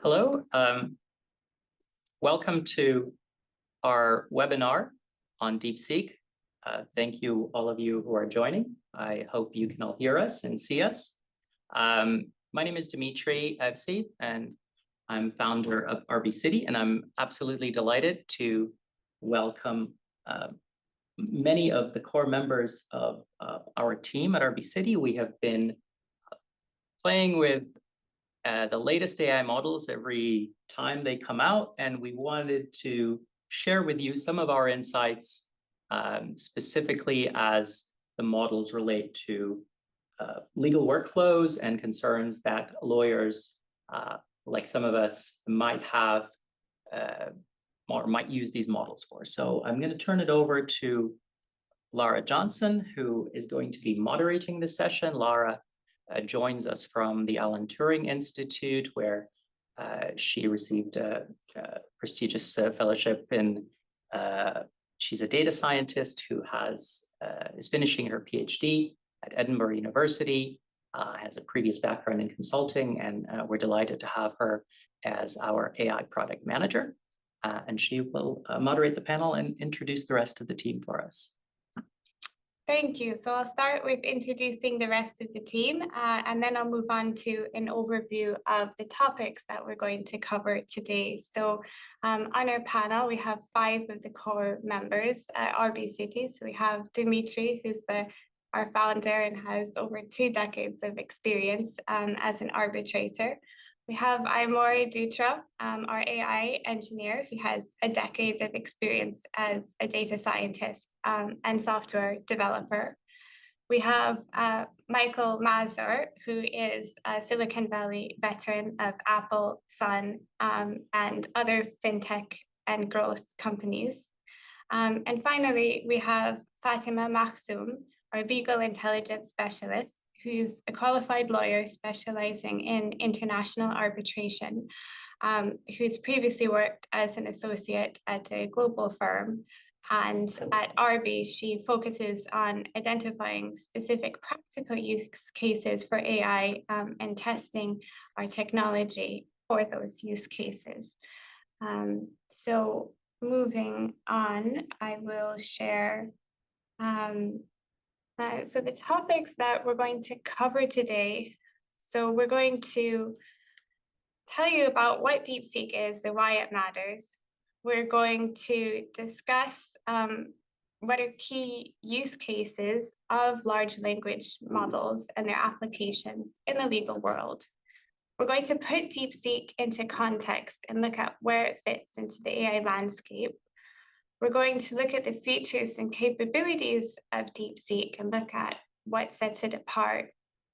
Hello, welcome to our webinar on DeepSeek. Thank you, all of you who are joining. I hope you can all hear us and see us. My name is Dmitri Evseev, and I'm founder of ARBICITY, and I'm absolutely delighted to welcome many of the core members of our team at ARBICITY. We have been playing with the latest AI models every time they come out, and we wanted to share with you some of our insights, specifically as the models relate to legal workflows and concerns that lawyers, like some of us, might have or might use these models for. So I'm going to turn it over to Lara Johnson, who is going to be moderating this session. Lara joins us from the Alan Turing Institute, where she received a prestigious fellowship in, she's a data scientist who is finishing her PhD at Edinburgh University, has a previous background in consulting, and we're delighted to have her as our AI product manager. And she will moderate the panel and introduce the rest of the team for us. Thank you. So I'll start with introducing the rest of the team, and then I'll move on to an overview of the topics that we're going to cover today. So on our panel, we have 5 of the core members at ARBICITY. So we have Dmitri, who's our founder and has over 2 decades of experience as an arbitrator. We have Aimori Dutra, our AI engineer, who has a decade of experience as a data scientist and software developer. We have Michael Mazur, who is a Silicon Valley veteran of Apple, Sun, and other fintech and growth companies. And finally, we have Fatima Makhzoom, our legal intelligence specialist, who's a qualified lawyer specializing in international arbitration, who's previously worked as an associate at a global firm. And at ARBI, she focuses on identifying specific practical use cases for AI and testing our technology for those use cases. So moving on, I will share so the topics that we're going to cover today. So we're going to tell you about what DeepSeek is and why it matters. We're going to discuss what are key use cases of large language models and their applications in the legal world. We're going to put DeepSeek into context and look at where it fits into the AI landscape. We're going to look at the features and capabilities of DeepSeek and look at what sets it apart.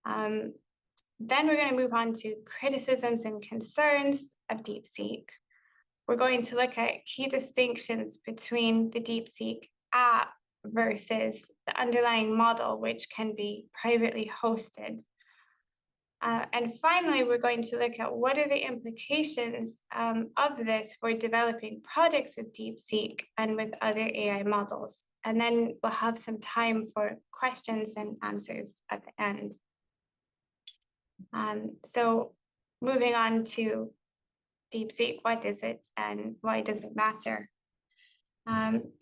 Then we're going to move on to criticisms and concerns of DeepSeek. We're going to look at key distinctions between the DeepSeek app versus the underlying model, which can be privately hosted. And finally, we're going to look at what are the implications of this for developing products with DeepSeek and with other AI models. And then we'll have some time for questions and answers at the end. So moving on to DeepSeek, what is it and why does it matter?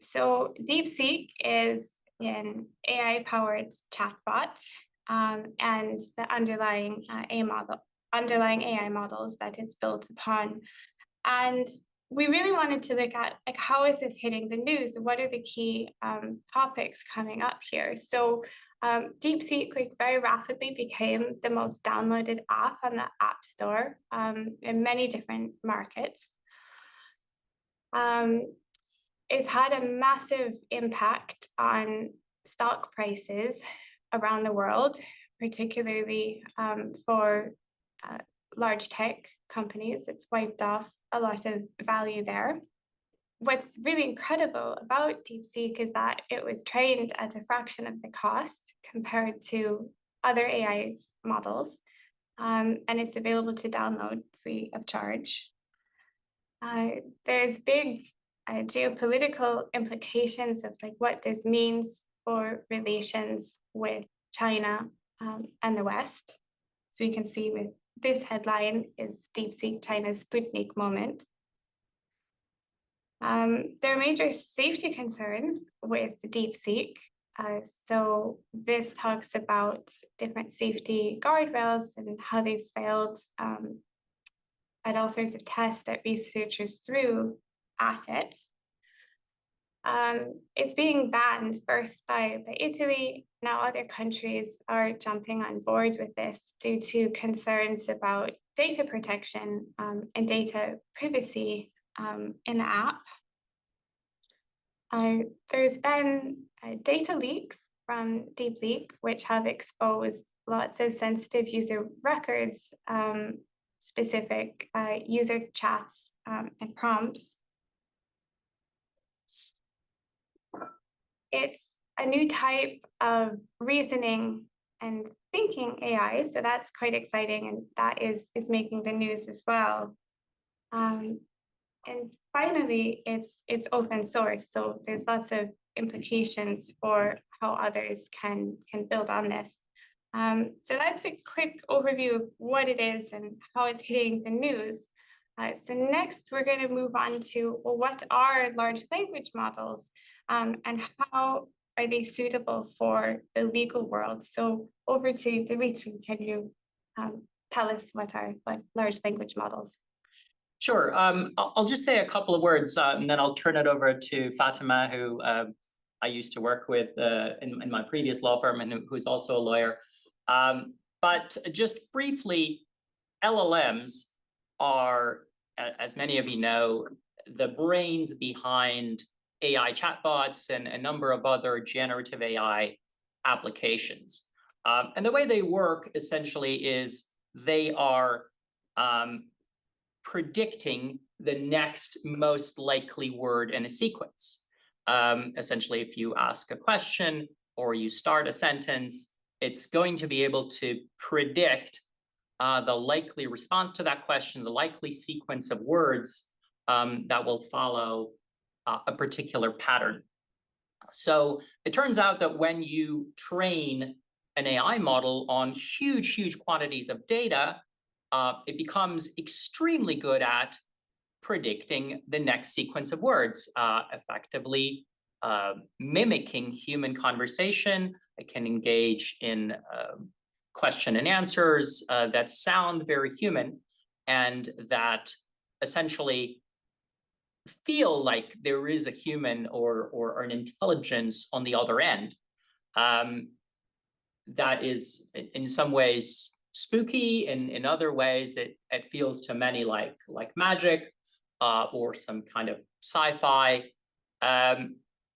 So DeepSeek is an AI-powered chatbot. And the underlying AI models that it's built upon. And we really wanted to look at how is this hitting the news? What are the key topics coming up here? So DeepSeek very rapidly became the most downloaded app on the App Store in many different markets. It's had a massive impact on stock prices around the world, particularly for large tech companies. It's wiped off a lot of value there. What's really incredible about DeepSeek is that it was trained at a fraction of the cost compared to other AI models, and it's available to download free of charge. There's big geopolitical implications of what this means for relations with China and the West. So we can see with this headline is DeepSeek China's Sputnik moment. There are major safety concerns with DeepSeek. So this talks about different safety guardrails and how they failed at all sorts of tests that researchers threw at it. It's being banned first by Italy. Now other countries are jumping on board with this due to concerns about data protection and data privacy in the app. There's been data leaks from DeepSeek, which have exposed lots of sensitive user records, specific user chats and prompts. It's a new type of reasoning and thinking AI, so that's quite exciting, and that is making the news as well. And finally, it's open source, so there's lots of implications for how others can build on this. So that's a quick overview of what it is and how it's hitting the news. So next, we're going to move on to, well, what are large language models and how are they suitable for the legal world? So over to Dmitri, can you tell us what are large language models? Sure. I'll just say a couple of words and then I'll turn it over to Fatima, who I used to work with in my previous law firm and who's also a lawyer. But just briefly, LLMs are, as many of you know, the brains behind AI chatbots and a number of other generative AI applications. And the way they work essentially is they are predicting the next most likely word in a sequence. Essentially, if you ask a question or you start a sentence, it's going to be able to predict the likely response to that question, the likely sequence of words that will follow a particular pattern. So it turns out that when you train an AI model on huge quantities of data, it becomes extremely good at predicting the next sequence of words, effectively mimicking human conversation. It can engage in question and answers that sound very human and that essentially feel like there is a human or an intelligence on the other end. That is in some ways spooky, and in other ways it feels to many like magic or some kind of sci-fi.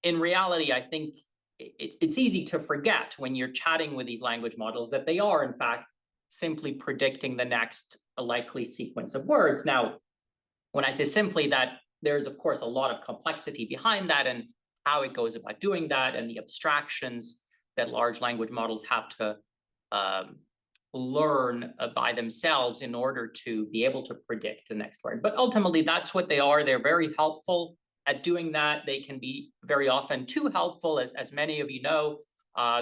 In reality, I think it's easy to forget when you're chatting with these language models that they are in fact simply predicting the next likely sequence of words. Now, when I say simply, that there's of course a lot of complexity behind that and how it goes about doing that and the abstractions that large language models have to learn by themselves in order to be able to predict the next word. But ultimately, that's what they are. They're very helpful at doing that. They can be very often too helpful. As many of you know,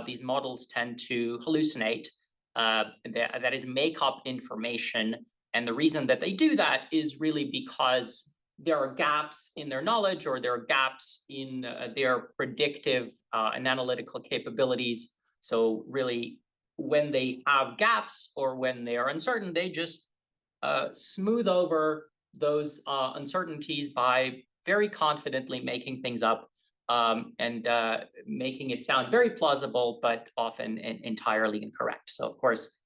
these models tend to hallucinate, that is, make up information. And the reason that they do that is really because there are gaps in their knowledge or there are gaps in their predictive and analytical capabilities. So really, when they have gaps or when they are uncertain, they just smooth over those uncertainties by very confidently making things up and making it sound very plausible, but often entirely incorrect. So of course,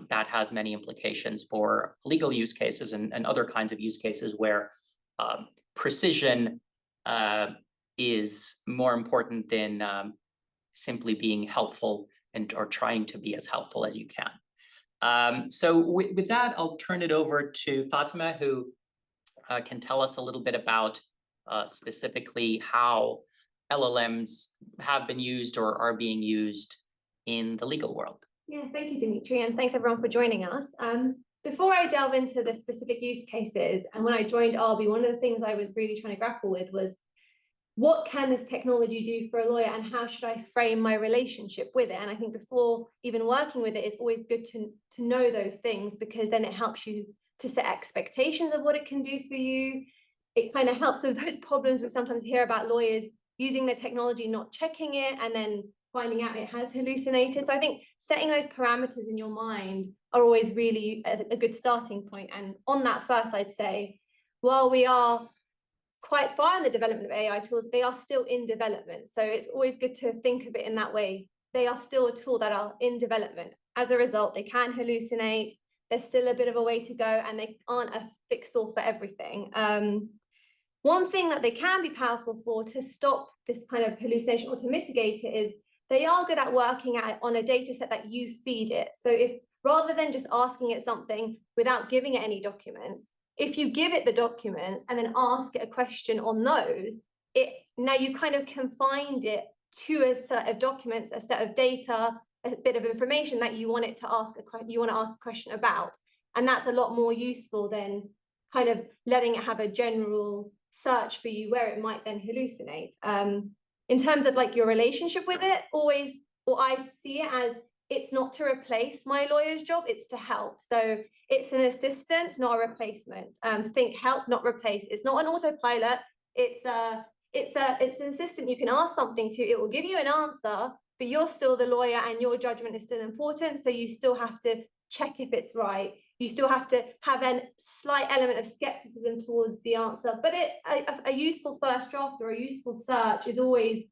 that has many implications for legal use cases and other kinds of use cases where precision is more important than simply being helpful or trying to be as helpful as you can. So with that, I'll turn it over to Fatima, who can tell us a little bit about specifically how LLMs have been used or are being used in the legal world. Yeah, thank you, Dmitri, and thanks everyone for joining us. Before I delve into the specific use cases, and when I joined ARBI, one of the things I was really trying to grapple with was what can this technology do for a lawyer, and how should I frame my relationship with it? And I think before even working with it, it's always good to know those things, because then it helps you to set expectations of what it can do for you. It kind of helps with those problems we sometimes hear about lawyers using the technology, not checking it, and then finding out it has hallucinated. So I think setting those parameters in your mind are always really a good starting point. And on that first, I'd say, while we are quite far in the development of AI tools, they are still in development. So it's always good to think of it in that way. They are still a tool that are in development. As a result, they can hallucinate. There's still a bit of a way to go, and they aren't a fix-all for everything. One thing that they can be powerful for to stop this kind of hallucination or to mitigate it is they are good at working on a data set that you feed it. So if rather than just asking it something without giving it any documents, if you give it the documents and then ask it a question on those, now you kind of confined it to a set of documents, a set of data, a bit of information that you want it to ask a question about. And that's a lot more useful than kind of letting it have a general search for you where it might then hallucinate. In terms of like your relationship with it, always, or I see it as, it's not to replace my lawyer's job, it's to help. So it's an assistant, not a replacement. Think help, not replace. It's not an autopilot. It's an assistant you can ask something to. It will give you an answer, but you're still the lawyer and your judgment is still important. So you still have to check if it's right. You still have to have a slight element of skepticism towards the answer. But a useful first draft or a useful search is always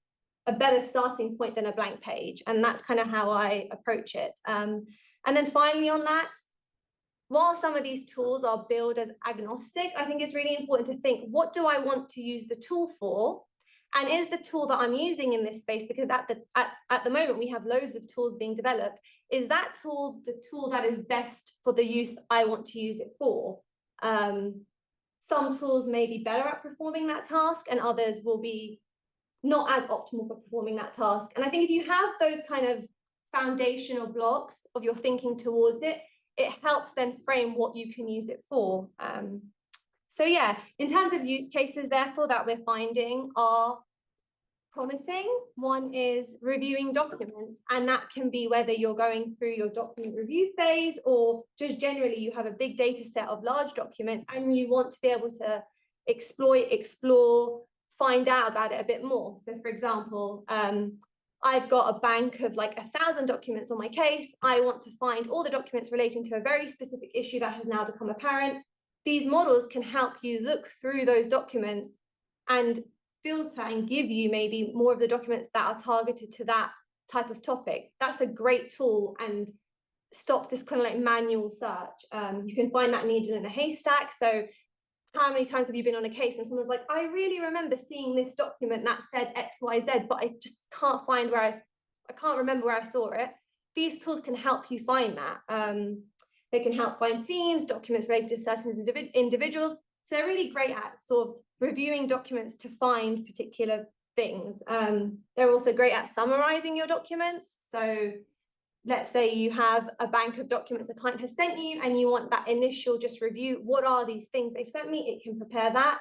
a better starting point than a blank page. And that's kind of how I approach it. And then finally on that, while some of these tools are billed as agnostic, I think it's really important to think, what do I want to use the tool for? And is the tool that I'm using in this space, because at the moment we have loads of tools being developed, is that tool the tool that is best for the use I want to use it for? Some tools may be better at performing that task, and others will be not as optimal for performing that task. And I think if you have those kind of foundational blocks of your thinking towards it, it helps then frame what you can use it for. So yeah, in terms of use cases, therefore, that we're finding are promising. One is reviewing documents, and that can be whether you're going through your document review phase or just generally you have a big data set of large documents and you want to be able to exploit, explore, find out about it a bit more. So for example, I've got a bank of like 1,000 documents on my case. I want to find all the documents relating to a very specific issue that has now become apparent. These models can help you look through those documents and filter and give you maybe more of the documents that are targeted to that type of topic. That's a great tool and stop this kind of like manual search. You can find that needle in a haystack. So how many times have you been on a case and someone's like, I really remember seeing this document that said X, Y, Z, but I just can't find where I can't remember where I saw it. These tools can help you find that. They can help find themes, documents related to certain individuals. So they're really great at sort of reviewing documents to find particular things. They're also great at summarizing your documents. So let's say you have a bank of documents a client has sent you and you want that initial just review. What are these things they've sent me? It can prepare that.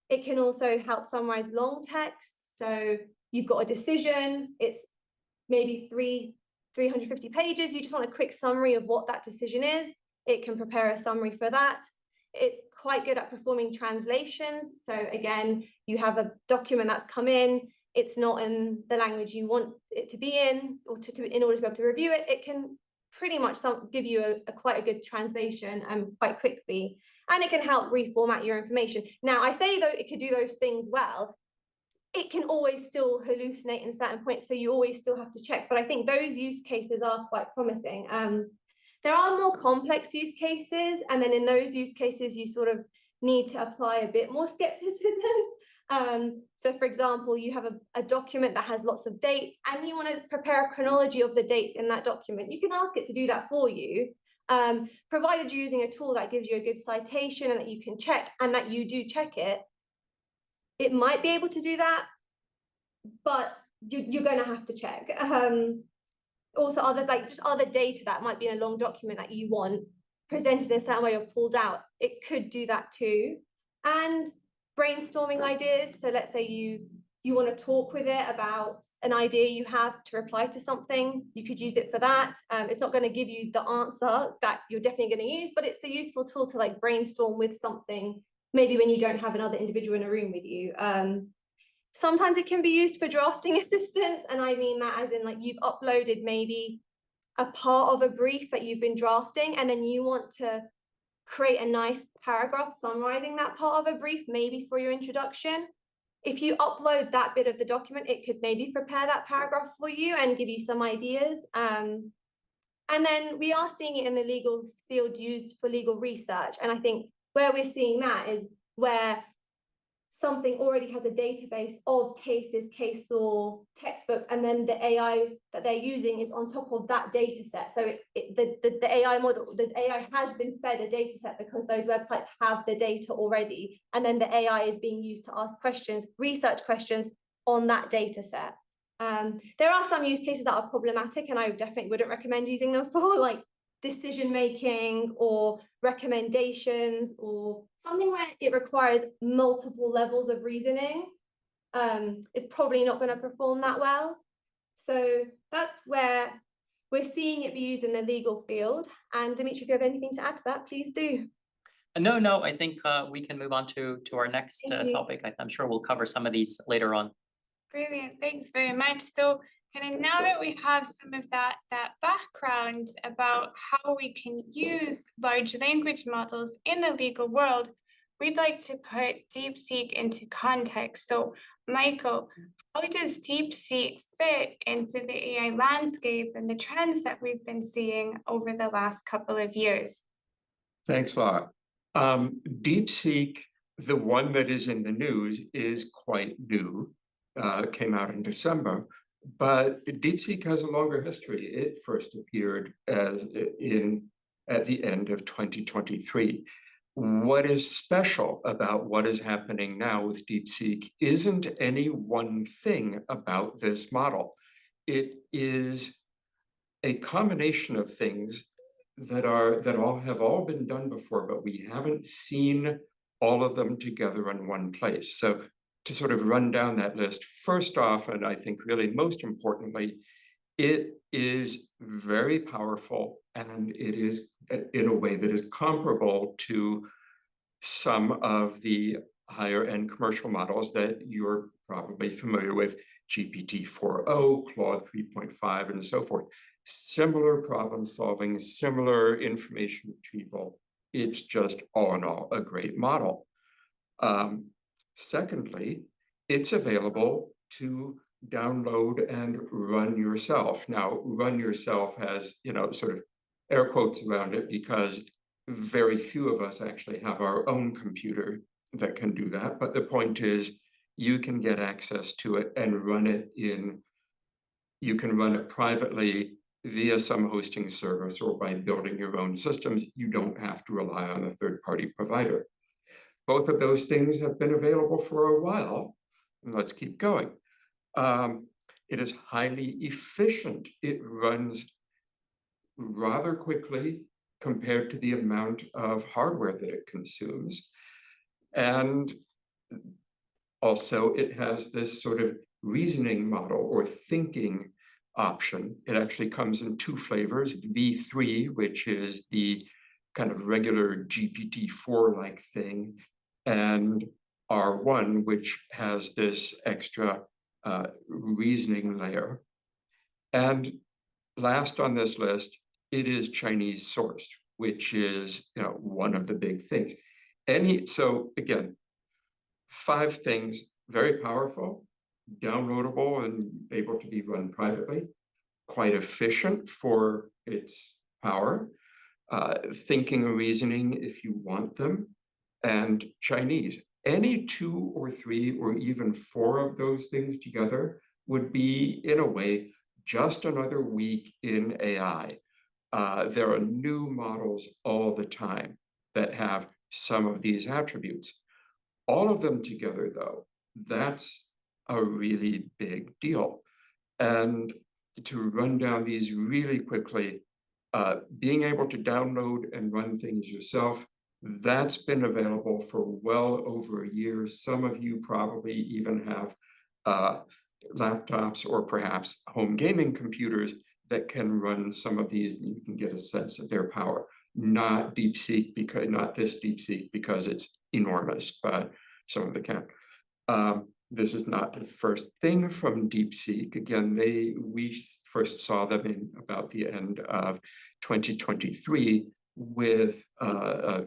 It can also help summarize long texts. So you've got a decision, it's maybe 350 pages. You just want a quick summary of what that decision is. It can prepare a summary for that. It's quite good at performing translations. So again, you have a document that's come in, it's not in the language you want it to be in, or in order to be able to review it, it can pretty much give you quite a good translation quite quickly. And it can help reformat your information. Now, I say though it could do those things well, it can always still hallucinate in certain points, so you always still have to check. But I think those use cases are quite promising. There are more complex use cases, and then in those use cases, you sort of need to apply a bit more skepticism. So for example, you have a document that has lots of dates and you want to prepare a chronology of the dates in that document. You can ask it to do that for you, provided you're using a tool that gives you a good citation and that you can check, and that you do check it. It might be able to do that, but you're going to have to check. Also, other data that might be in a long document that you want presented in a certain way or pulled out, it could do that too. And brainstorming ideas. So let's say you want to talk with it about an idea you have to reply to something, you could use it for that. It's not going to give you the answer that you're definitely going to use, but it's a useful tool to like brainstorm with something, maybe when you don't have another individual in a room with you. Sometimes it can be used for drafting assistance, and I mean that as in like you've uploaded maybe a part of a brief that you've been drafting, and then you want to create a nice paragraph summarizing that part of a brief, maybe for your introduction. If you upload that bit of the document, it could maybe prepare that paragraph for you and give you some ideas. And then we are seeing it in the legal field used for legal research. And I think where we're seeing that is where something already has a database of cases, case law, textbooks, and then the AI that they're using is on top of that data set. So the AI model, the AI has been fed a data set because those websites have the data already. And then the AI is being used to ask questions, research questions on that data set. There are some use cases that are problematic, and I definitely wouldn't recommend using them for like decision making or recommendations or something where it requires multiple levels of reasoning. Is probably not going to perform that well. So that's where we're seeing it be used in the legal field. And Dmitri, if you have anything to add to that, please do. No, I think we can move on to our next topic. I'm sure we'll cover some of these later on. Brilliant, thanks very much. So kind of now that we have some of that background about how we can use large language models in the legal world, we'd like to put DeepSeek into context. So Michael, how does DeepSeek fit into the AI landscape and the trends that we've been seeing over the last couple of years? Thanks a lot. DeepSeek, the one that is in the news, is quite new. Came out in December, but DeepSeek has a longer history. It first appeared at the end of 2023. What is special about what is happening now with DeepSeek isn't any one thing about this model. It is a combination of things that have all been done before, but we haven't seen all of them together in one place. So to sort of run down that list, first off, and I think really most importantly, it is very powerful, and it is in a way that is comparable to some of the higher end commercial models that you're probably familiar with, GPT-4o, Claude 3.5, and so forth. Similar problem solving, similar information retrieval. It's just all in all a great model. Secondly, it's available to download and run yourself. Now, run yourself has, sort of air quotes around it because very few of us actually have our own computer that can do that. But the point is, you can get access to it and run it you can run it privately via some hosting service or by building your own systems. You don't have to rely on a third-party provider. Both of those things have been available for a while. Let's keep going. It is highly efficient. It runs rather quickly compared to the amount of hardware that it consumes. And also, it has this sort of reasoning model or thinking option. It actually comes in two flavors, V3, which is the kind of regular GPT-4-like thing, and R1, which has this extra reasoning layer. And last on this list, it is Chinese sourced, which is one of the big things. So again, 5 things: very powerful, downloadable and able to be run privately, quite efficient for its power, thinking and reasoning if you want them, and Chinese. Any 2 or 3 or even 4 of those things together would be, in a way, just another week in AI. There are new models all the time that have some of these attributes. All of them together, though, that's a really big deal. And to run down these really quickly, being able to download and run things yourself, That's been available for well over a year. Some of you probably even have laptops or perhaps home gaming computers that can run some of these, and you can get a sense of their power. Not DeepSeek, because not this DeepSeek, because it's enormous, but some of them can. This is not the first thing from DeepSeek. Again, we first saw them in about the end of 2023 with a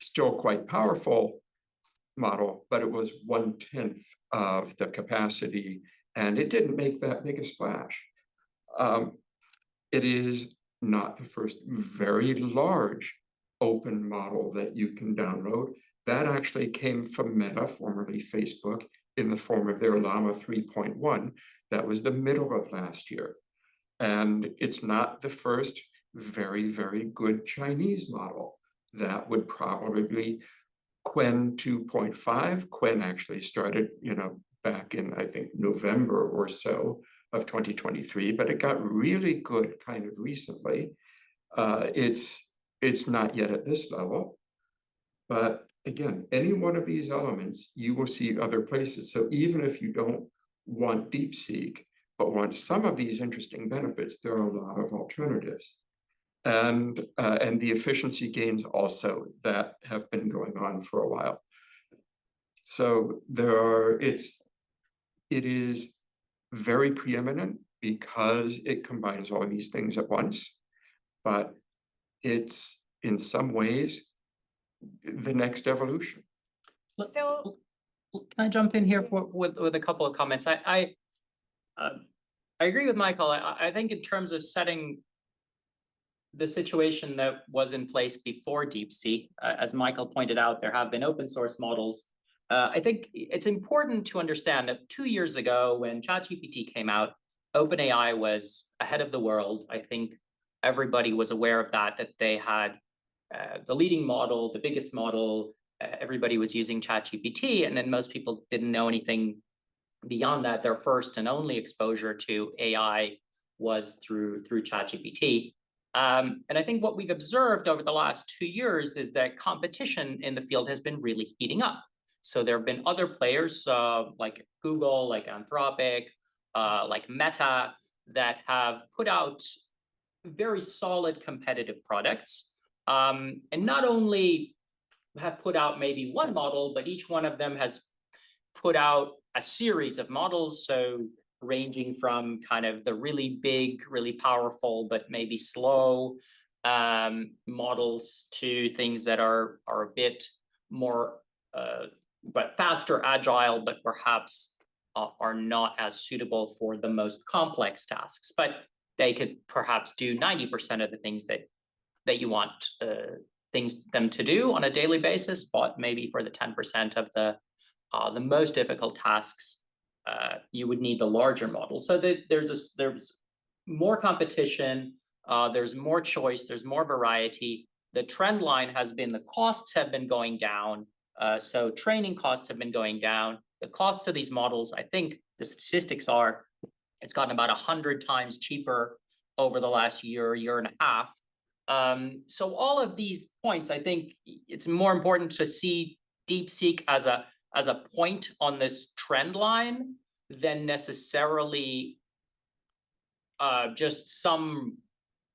still quite powerful model, but it was 1/10 of the capacity, and it didn't make that big a splash. It is not the first very large open model that you can download. That actually came from Meta, formerly Facebook, in the form of their Llama 3.1. That was the middle of last year. And it's not the first very, very good Chinese model. That would probably be Qwen 2.5. Qwen actually started, back in, I think, November or so of 2023, but it got really good kind of recently. It's not yet at this level, but again, any one of these elements, you will see other places. So even if you don't want DeepSeek, but want some of these interesting benefits, there are a lot of alternatives. And the efficiency gains also that have been going on for a while. So it is very preeminent because it combines all of these things at once, but it's in some ways the next evolution. So, can I jump in here with a couple of comments? I agree with Michael. I think in terms of setting the situation that was in place before DeepSeek, as Michael pointed out, there have been open source models. I think it's important to understand that 2 years ago, when ChatGPT came out, OpenAI was ahead of the world. I think everybody was aware of that they had the leading model, the biggest model. Everybody was using ChatGPT, and then most people didn't know anything beyond that. Their first and only exposure to AI was through ChatGPT. And I think what we've observed over the last 2 years is that competition in the field has been really heating up. So there have been other players like Google, like Anthropic, like Meta, that have put out very solid competitive products. And not only have put out maybe one model, but each one of them has put out a series of models. So ranging from kind of the really big, really powerful, but maybe slow models to things that are a bit more, but faster, agile, but perhaps are not as suitable for the most complex tasks. But they could perhaps do 90% of the things that you want them to do on a daily basis, but maybe for the 10% of the most difficult tasks, you would need the larger model. So that there's more competition, there's more choice, there's more variety. The trend line has been the costs have been going down. So training costs have been going down. The costs of these models, I think the statistics are, it's gotten about 100 times cheaper over the last year and a half. So all of these points, I think it's more important to see DeepSeek as a point on this trend line than necessarily just some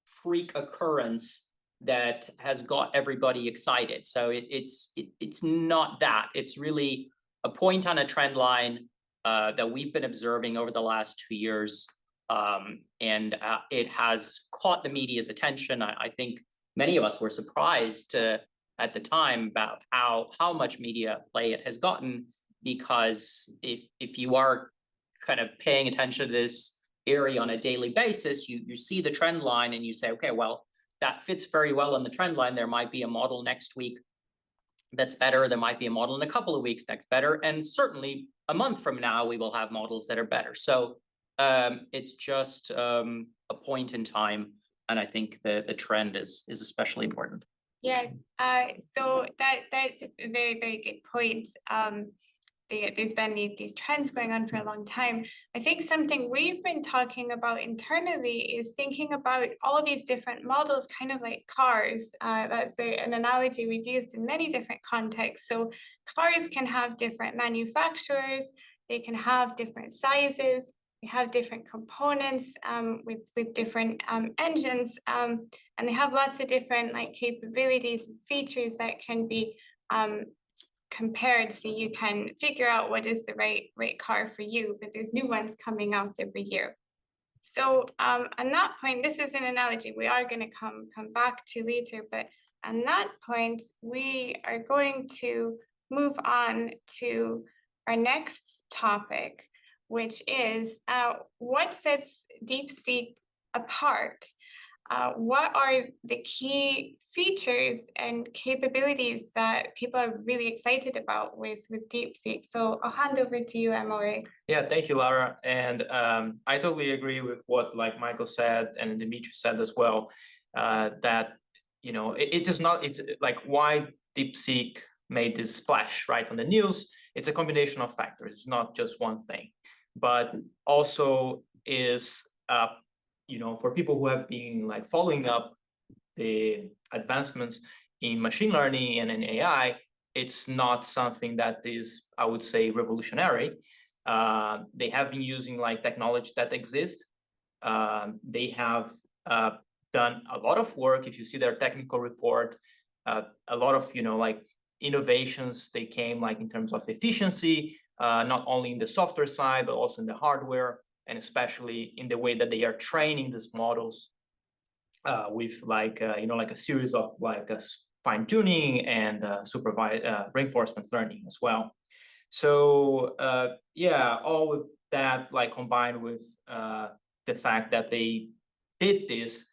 freak occurrence that has got everybody excited. So it's not that. It's really a point on a trend line that we've been observing over the last 2 years. And it has caught the media's attention. I think many of us were surprised at the time about how much media play it has gotten, because if you are kind of paying attention to this area on a daily basis, you see the trend line and you say, okay, well, that fits very well on the trend line. There might be a model next week that's better. There might be a model in a couple of weeks that's better. And certainly a month from now, we will have models that are better. So it's just a point in time. And I think the trend is especially important. Yeah, so that's a very, very good point. there's been these trends going on for a long time. I think something we've been talking about internally is thinking about all these different models, kind of like cars. That's an analogy we've used in many different contexts. So cars can have different manufacturers, they can have different sizes, they have different components with different engines, and they have lots of different like capabilities and features that can be compared, so you can figure out what is the right car for you, but there's new ones coming out every year. So on that point, this is an analogy we are going to come back to later, but on that point, we are going to move on to our next topic, which is what sets DeepSeek apart? What are the key features and capabilities that people are really excited about with DeepSeek? So I'll hand over to you, Emily. Yeah, thank you, Laura. And I totally agree with what like Michael said and Dmitri said as well, that, you know, it is not, it's like why DeepSeek made this splash, right, on the news. It's a combination of factors. It's not just one thing, but also is, you know, for people who have been like following up the advancements in machine learning and in AI, it's not something that is, I would say, revolutionary. They have been using like technology that exists. They have done a lot of work. If you see their technical report, a lot of, you know, like innovations, they came like in terms of efficiency, not only in the software side, but also in the hardware, and especially in the way that they are training these models with like, you know, like a series of like a fine-tuning and supervised reinforcement learning as well. So yeah, all of that like combined with the fact that they did this,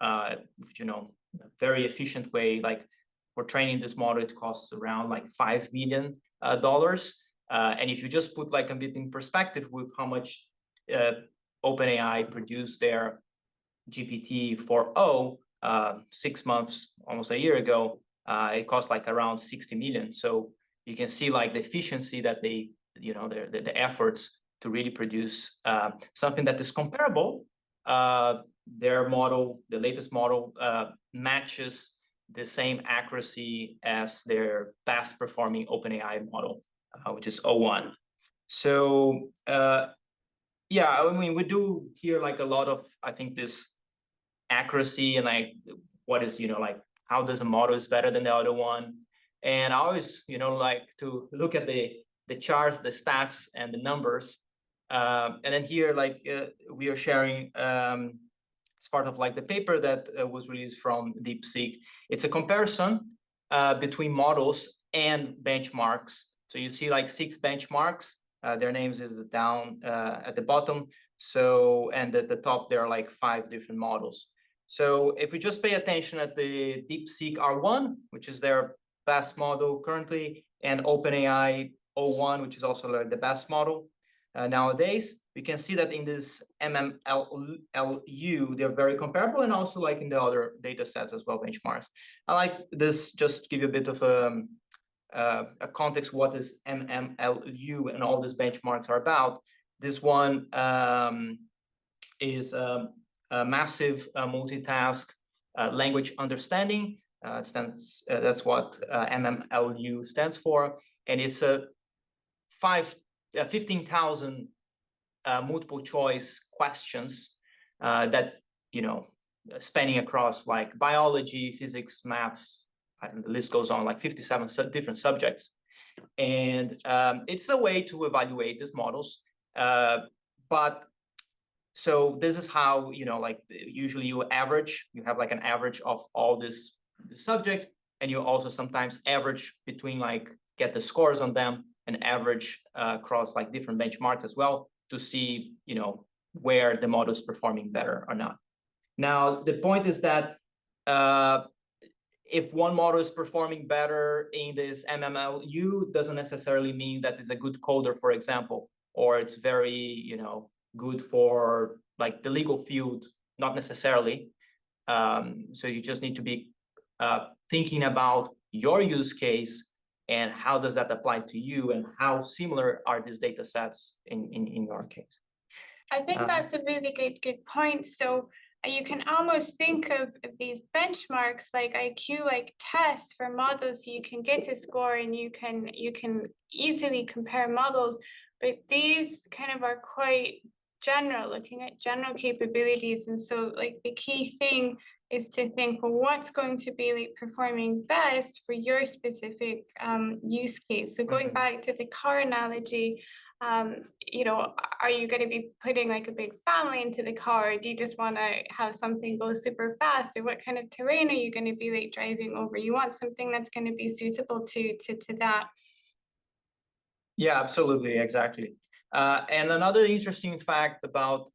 you know, in a very efficient way, like for training this model, it costs around like $5 million. And if you just put like a bit in perspective with how much OpenAI produced their GPT-4o 6 months, almost a year ago, it cost like around 60 million. So you can see like the efficiency that they, you know, the efforts to really produce something that is comparable. Their model, the latest model, matches the same accuracy as their best performing OpenAI model, which is O1. So yeah, I mean, we do hear like a lot of, I think, this accuracy and like what is, you know, like how does a model is better than the other one. And I always, you know, like to look at the charts, the stats and the numbers. And then here, like we are sharing, it's part of like the paper that was released from DeepSeek. It's a comparison between models and benchmarks. So you see like 6 benchmarks. Their names is down at the bottom. So, and at the top, there are like 5 different models. So if we just pay attention at the DeepSeek R1, which is their best model currently, and OpenAI O1, which is also like the best model nowadays, we can see that in this MMLU, they're very comparable, and also like in the other data sets as well, benchmarks. I like this just to give you a bit of a context what is MMLU and all these benchmarks are about. This one is a massive multitask language understanding. That's what MMLU stands for, and it's a 15,000 multiple choice questions that, you know, spanning across like biology, physics, maths, and the list goes on, like 57 different subjects. And it's a way to evaluate these models. But so this is how, you know, like usually you average, you have like an average of all this subjects, and you also sometimes average between like get the scores on them and average across like different benchmarks as well to see, you know, where the model is performing better or not. Now, the point is that if one model is performing better in this MMLU, doesn't necessarily mean that it's a good coder, for example, or it's very, you know, good for like the legal field, not necessarily. So you just need to be thinking about your use case and how does that apply to you, and how similar are these data sets in your case? I think that's a really good point. So you can almost think of these benchmarks like IQ, like tests for models. You can get a score and you can easily compare models, but these kind of are quite general, looking at general capabilities. And so like the key thing is to think, well, what's going to be like performing best for your specific use case? So going back to the car analogy, you know, are you going to be putting like a big family into the car, or do you just want to have something go super fast, or what kind of terrain are you going to be like driving over? You want something that's going to be suitable to that. Yeah, absolutely, exactly. And another interesting fact about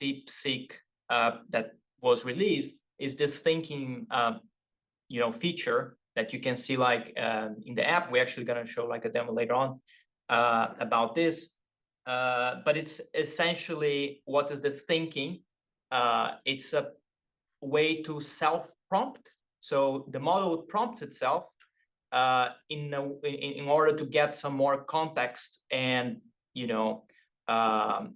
DeepSeek that was released is this thinking, you know, feature that you can see like in the app. We're actually going to show like a demo later on about this, but it's essentially, what is the thinking? It's a way to self-prompt. So the model prompts itself in order to get some more context and, you know,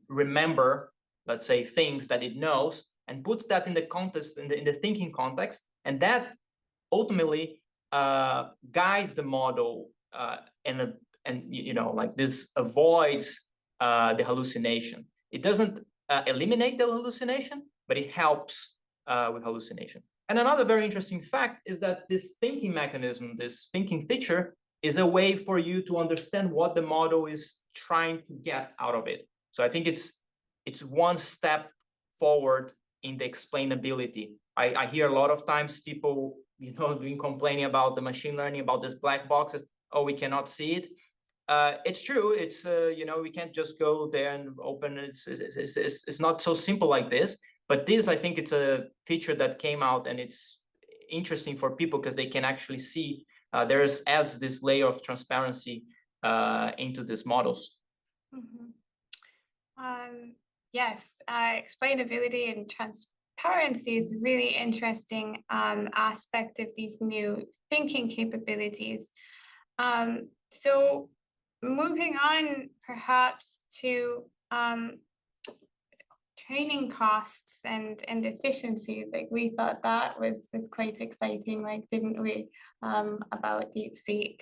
remember, let's say, things that it knows, and puts that in the context, in the thinking context, and that ultimately guides the model and you know, like this avoids the hallucination. It doesn't eliminate the hallucination, but it helps with hallucination. And another very interesting fact is that this thinking mechanism, this thinking feature, is a way for you to understand what the model is trying to get out of it. So I think it's one step forward in the explainability. I hear a lot of times people, you know, complaining about the machine learning, about these black boxes. Oh, we cannot see it. It's true. It's you know, we can't just go there and open it. It's not so simple like this. But this, I think, it's a feature that came out, and it's interesting for people because they can actually see adds this layer of transparency into these models. Yes, explainability and transparency is a really interesting aspect of these new thinking capabilities. So moving on perhaps to training costs and efficiencies, like we thought that was quite exciting, like, didn't we, about DeepSeek,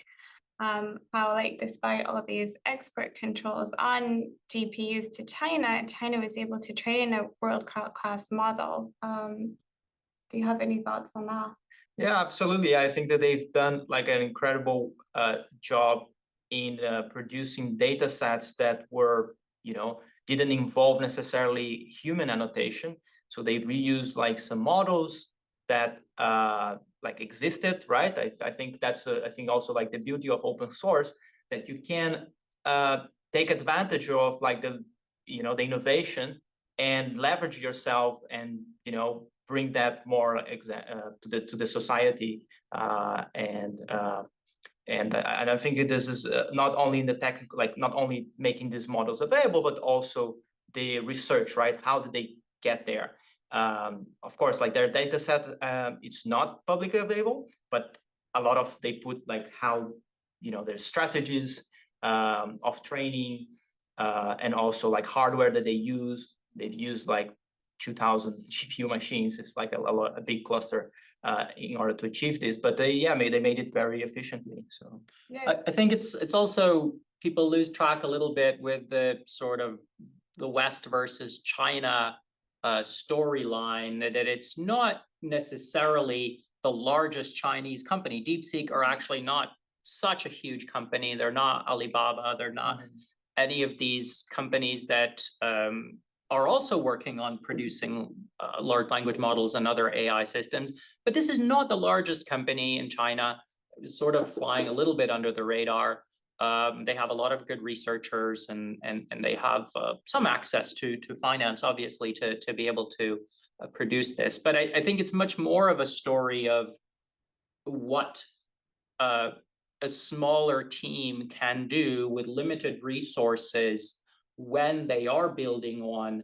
how, like, despite all these export controls on GPUs to China was able to train a world-class model. Do you have any thoughts on that? Yeah, absolutely. I think that they've done like an incredible job in producing data sets that were, you know, didn't involve necessarily human annotation. So they reused like some models that like existed, right? I think that's I think also like the beauty of open source, that you can take advantage of like the, you know, the innovation and leverage yourself, and, you know, bring that more to the society, and I think this is not only in the technical, like not only making these models available, but also the research, right? How did they get there? Of course, like their data set, it's not publicly available, but a lot of, they put like how, you know, their strategies of training, and also like hardware that they use. They've used like 2,000 GPU machines. It's like a big cluster in order to achieve this, but they made it very efficiently. So yeah. I think it's also, people lose track a little bit with the sort of the West versus China storyline, that it's not necessarily the largest Chinese company. DeepSeek are actually not such a huge company. They're not Alibaba. They're not any of these companies that are also working on producing large language models and other AI systems. But this is not the largest company in China. It's sort of flying a little bit under the radar. They have a lot of good researchers, and they have some access to finance, obviously, to be able to produce this. But I think it's much more of a story of what a smaller team can do with limited resources when they are building on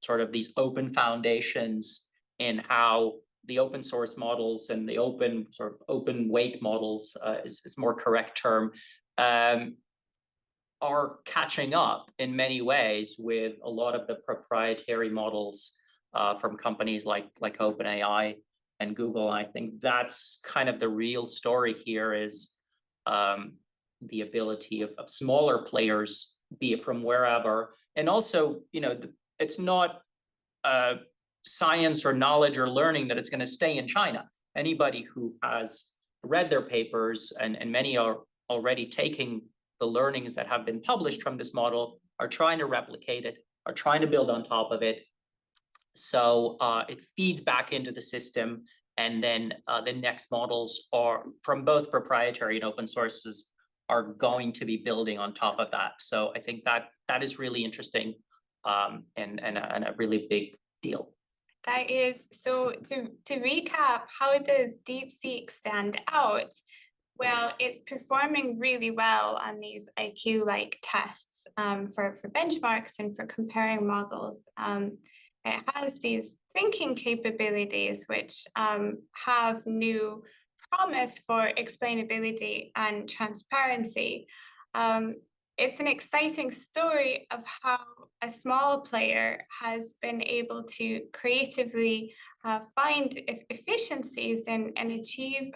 sort of these open foundations in how the open source models and the open sort of open weight models is more correct term, are catching up in many ways with a lot of the proprietary models from companies like OpenAI and Google. I think that's kind of the real story here is the ability of smaller players, be it from wherever, and also, it's not science or knowledge or learning that it's going to stay in China. Anybody who has read their papers, and many are already taking the learnings that have been published from this model, are trying to replicate it, are trying to build on top of it. So it feeds back into the system, and then the next models are from both proprietary and open sources are going to be building on top of that. So I think that is really interesting and a really big deal. That is, so to recap, how does DeepSeek stand out? Well, it's performing really well on these IQ-like tests for benchmarks and for comparing models. It has these thinking capabilities which have new promise for explainability and transparency. It's an exciting story of how a small player has been able to creatively find efficiencies and achieve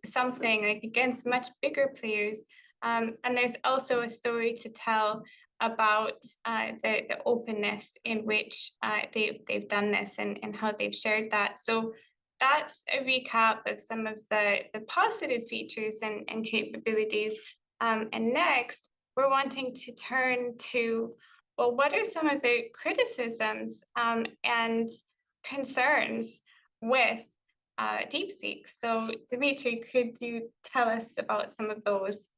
something like against much bigger players. And there's also a story to tell about the openness in which they've done this and how they've shared that. So that's a recap of some of the positive features and capabilities. And next, we're wanting to turn to, well, what are some of the criticisms and concerns with DeepSeek? So Dmitri, could you tell us about some of those?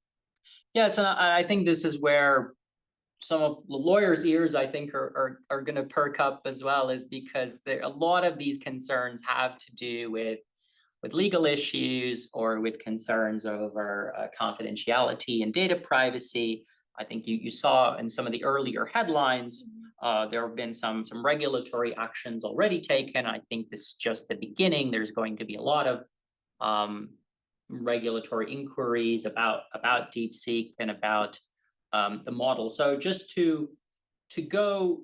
Yes, and I think this is where some of the lawyers' ears, I think, are going to perk up as well, is because a lot of these concerns have to do with legal issues or with concerns over confidentiality and data privacy. I think you saw in some of the earlier headlines, there have been some regulatory actions already taken. I think this is just the beginning. There's going to be a lot of regulatory inquiries about DeepSeek and about the model. So just to go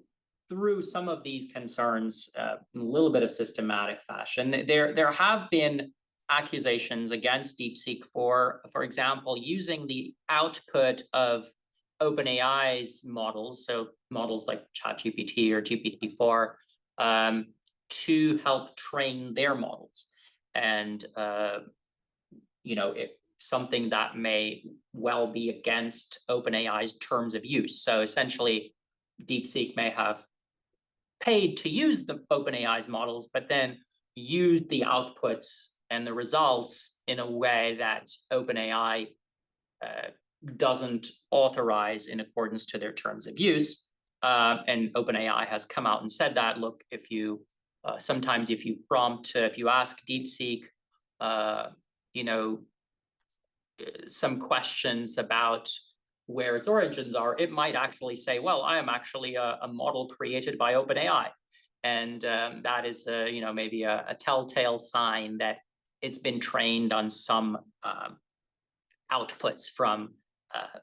through some of these concerns in a little bit of systematic fashion, there have been accusations against DeepSeek for example, using the output of OpenAI's models, so models like ChatGPT or GPT-4, to help train their models. And something that may well be against OpenAI's terms of use. So essentially, DeepSeek may have paid to use the OpenAI's models, but then used the outputs and the results in a way that OpenAI doesn't authorize in accordance to their terms of use. And OpenAI has come out and said that, look, if you sometimes if you ask DeepSeek, some questions about where its origins are, it might actually say, well, I am actually a model created by OpenAI. And that is, maybe a telltale sign that it's been trained on some outputs from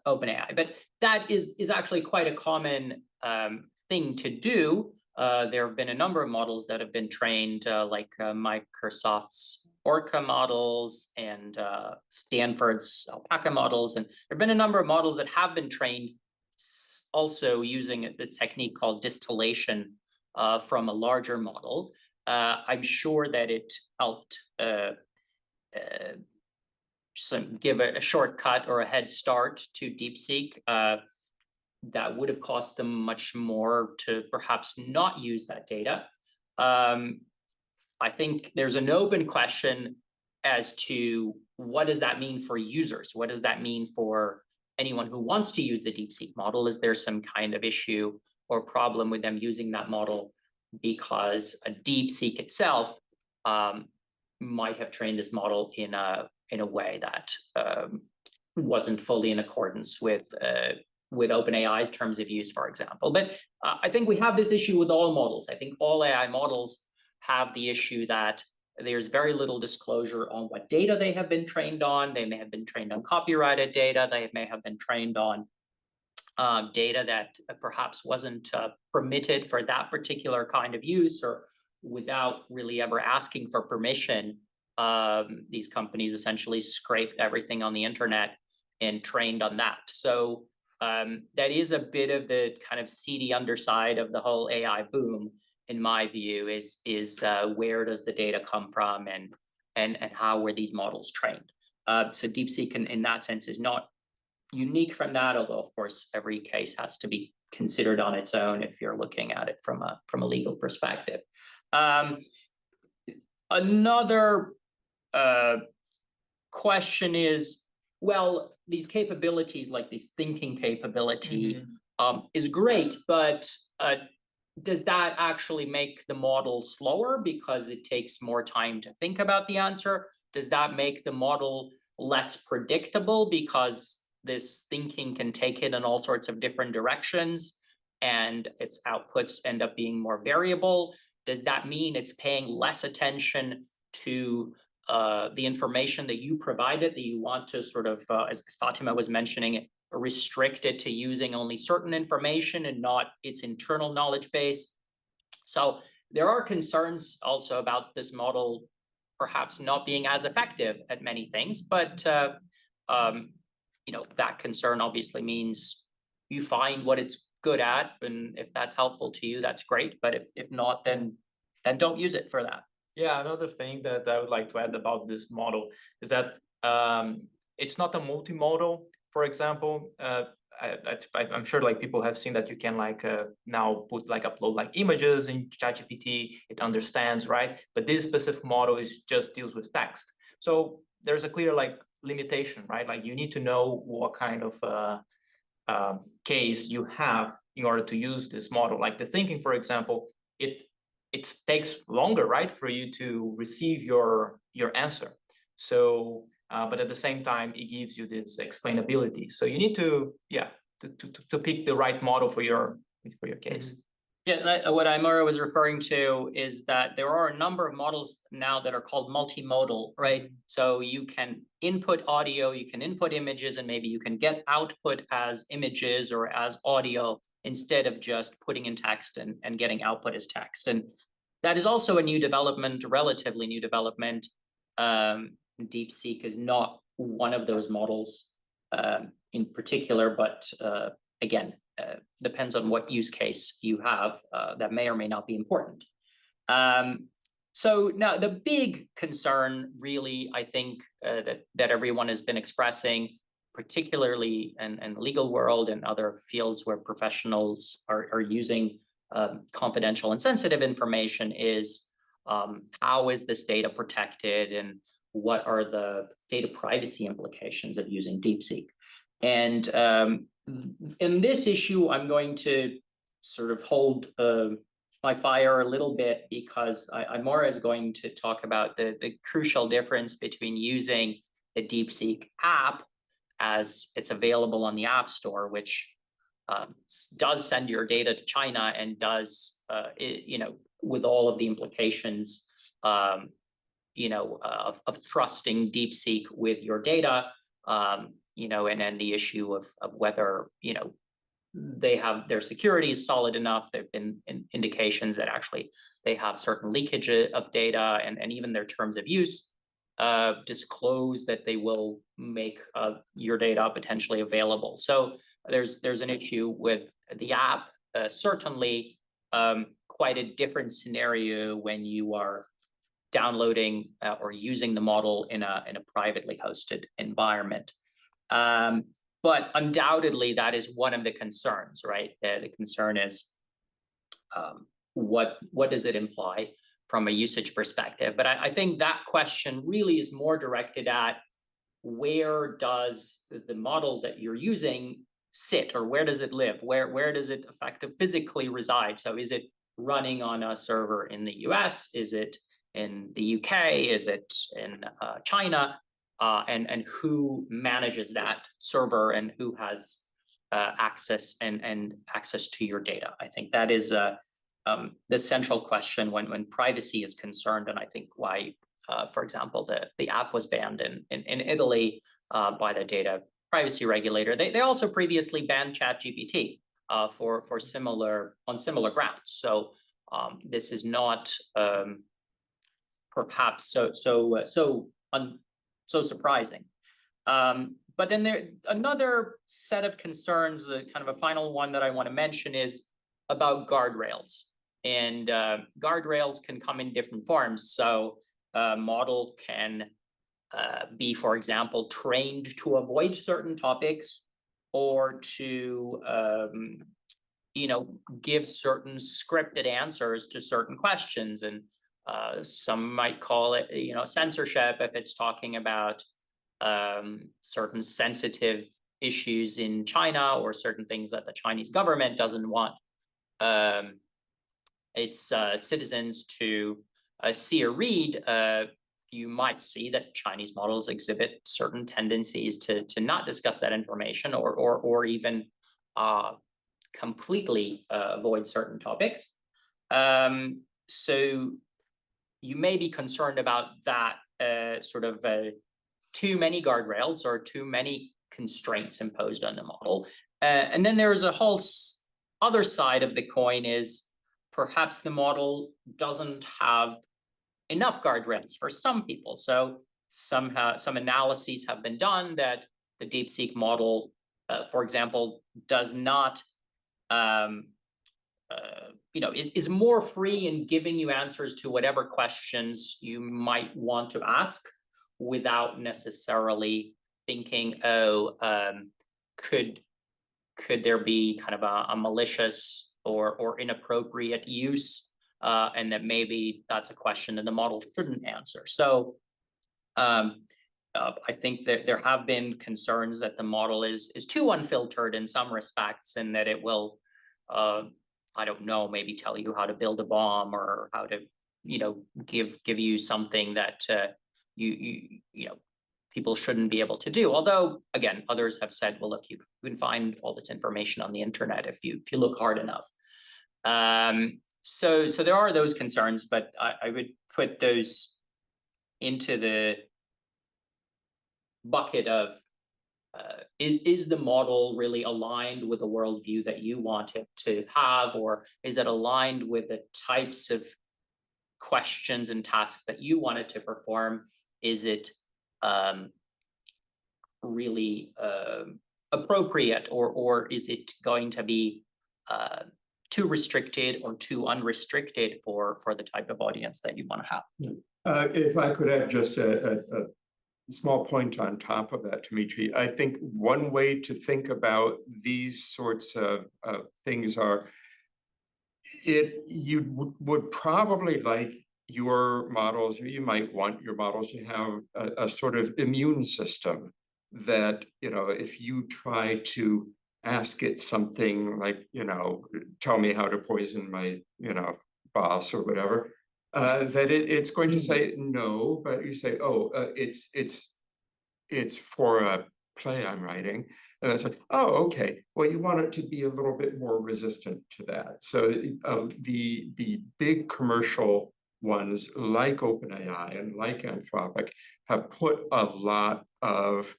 OpenAI. But that is actually quite a common thing to do. There have been a number of models that have been trained, like Microsoft's Orca models and Stanford's Alpaca models. And there have been a number of models that have been trained also using the technique called distillation from a larger model. I'm sure that it helped give a shortcut or a head start to DeepSeek that would have cost them much more to perhaps not use that data. I think there's an open question as to what does that mean for users? What does that mean for anyone who wants to use the DeepSeek model? Is there some kind of issue or problem with them using that model because a DeepSeek itself might have trained this model in a way that wasn't fully in accordance with OpenAI's terms of use, for example. But I think we have this issue with all models. I think all AI models have the issue that there's very little disclosure on what data they have been trained on. They may have been trained on copyrighted data. They may have been trained on data that perhaps wasn't permitted for that particular kind of use, or without really ever asking for permission. These companies essentially scraped everything on the internet and trained on that. So that is a bit of the kind of seedy underside of the whole AI boom, in my view, is where does the data come from, and how were these models trained? So DeepSeek in that sense is not unique from that, although of course every case has to be considered on its own if you're looking at it from a legal perspective. Another question is, well, these capabilities, like this thinking capability, is great, but does that actually make the model slower because it takes more time to think about the answer? Does that make the model less predictable because this thinking can take it in all sorts of different directions and its outputs end up being more variable? Does that mean it's paying less attention to the information that you provided, that you want to sort of, as Fatima was mentioning, restrict it to using only certain information and not its internal knowledge base? So there are concerns also about this model perhaps not being as effective at many things, but that concern obviously means you find what it's good at, and if that's helpful to you, that's great. But if not, then don't use it for that. Yeah, another thing that I would like to add about this model is that it's not a multimodal. For example, I'm sure like people have seen that you can now upload images in ChatGPT. It understands, right? But this specific model just deals with text. So there's a clear limitation, right? Like you need to know what kind of case you have in order to use this model. Like the thinking, for example, it takes longer, right, for you to receive your answer. So, but at the same time, it gives you this explainability. So you need to pick the right model for your case. Yeah, what Aymara was referring to is that there are a number of models now that are called multimodal, right? So you can input audio, you can input images, and maybe you can get output as images or as audio instead of just putting in text and getting output as text. And that is also a new development, relatively new development. DeepSeek is not one of those models in particular, but again, depends on what use case you have that may or may not be important. So now the big concern really, I think, that everyone has been expressing, particularly in the legal world and other fields where professionals are using confidential and sensitive information, is how is this data protected, and what are the data privacy implications of using DeepSeek? And in this issue, I'm going to sort of hold my fire a little bit, because Aymara is going to talk about the crucial difference between using the DeepSeek app as it's available on the App Store, which does send your data to China and does, with all of the implications, of trusting DeepSeek with your data, and then the issue of whether, they have their security is solid enough. There have been indications that actually they have certain leakage of data, and even their terms of use disclose that they will make your data potentially available. So there's an issue with the app, certainly quite a different scenario when you are downloading or using the model in a privately hosted environment. But undoubtedly, that is one of the concerns, right? The concern is what does it imply from a usage perspective? But I think that question really is more directed at where does the model that you're using sit, or where does it live? Where does it physically reside? So is it running on a server in the US? Is it in the UK? Is it in China? And who manages that server, and who has access and access to your data? I think that is the central question when privacy is concerned, and I think why, for example, the app was banned in Italy by the data privacy regulator. They also previously banned ChatGPT for similar grounds. So this is not perhaps so surprising. But then another set of concerns, kind of a final one that I want to mention, is about guardrails. And guardrails can come in different forms. So a model can be, for example, trained to avoid certain topics, or to give certain scripted answers to certain questions. And some might call it censorship if it's talking about certain sensitive issues in China, or certain things that the Chinese government doesn't want its citizens to see or read. You might see that Chinese models exhibit certain tendencies to not discuss that information, or even completely avoid certain topics. So you may be concerned about that sort of too many guardrails or too many constraints imposed on the model. And then there's a whole other side of the coin, is perhaps the model doesn't have enough guardrails for some people. So some analyses have been done that the DeepSeek model, for example, does not, is more free in giving you answers to whatever questions you might want to ask, without necessarily thinking, could there be kind of a malicious or inappropriate use, and that maybe that's a question that the model shouldn't answer. So I think that there have been concerns that the model is too unfiltered in some respects, and that it will, I don't know, maybe tell you how to build a bomb, or how to, give you something that people shouldn't be able to do. Although, again, others have said, well, look, you can find all this information on the internet if you look hard enough. So there are those concerns, but I would put those into the bucket of, is the model really aligned with the worldview that you want it to have, or is it aligned with the types of questions and tasks that you want it to perform? Is it really appropriate, or is it going to be too restricted or too unrestricted for the type of audience that you want to have? If I could add just a small point on top of that, Dmitri, I think one way to think about these sorts of things are, you would probably like your models, or you might want your models to have a sort of immune system that, if you try to ask it something like, tell me how to poison my, boss or whatever, that it's going to say no, but you say, oh, it's for a play I'm writing. And it's like, oh, okay. Well, you want it to be a little bit more resistant to that. So the big commercial ones like OpenAI and like Anthropic have put a lot of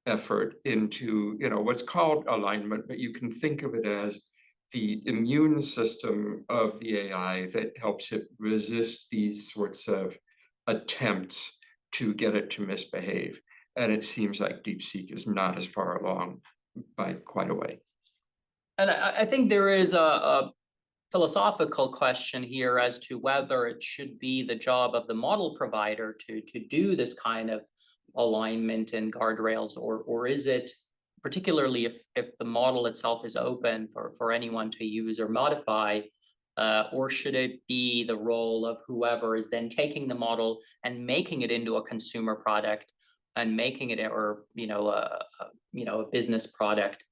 effort into, what's called alignment, but you can think of it as the immune system of the AI that helps it resist these sorts of attempts to get it to misbehave. And it seems like DeepSeek is not as far along by quite a way. And I think there is a philosophical question here as to whether it should be the job of the model provider to do this kind of alignment and guardrails, or is it, particularly if the model itself is open for anyone to use or modify, or should it be the role of whoever is then taking the model and making it into a consumer product, and making it, or a business product,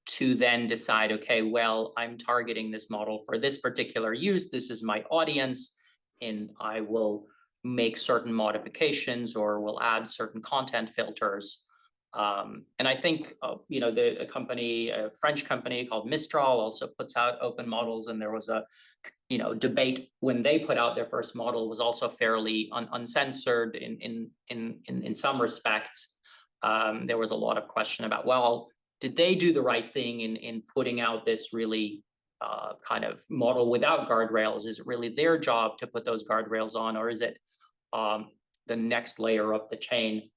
to then decide, okay, well, I'm targeting this model for this particular use, this is my audience, and I will make certain modifications or will add certain content filters And I think, a French company called Mistral also puts out open models, and there was a debate when they put out their first model was also fairly uncensored in some respects. There was a lot of question about, well, did they do the right thing in putting out this really kind of model without guardrails? Is it really their job to put those guardrails on, or is it the next layer up the chain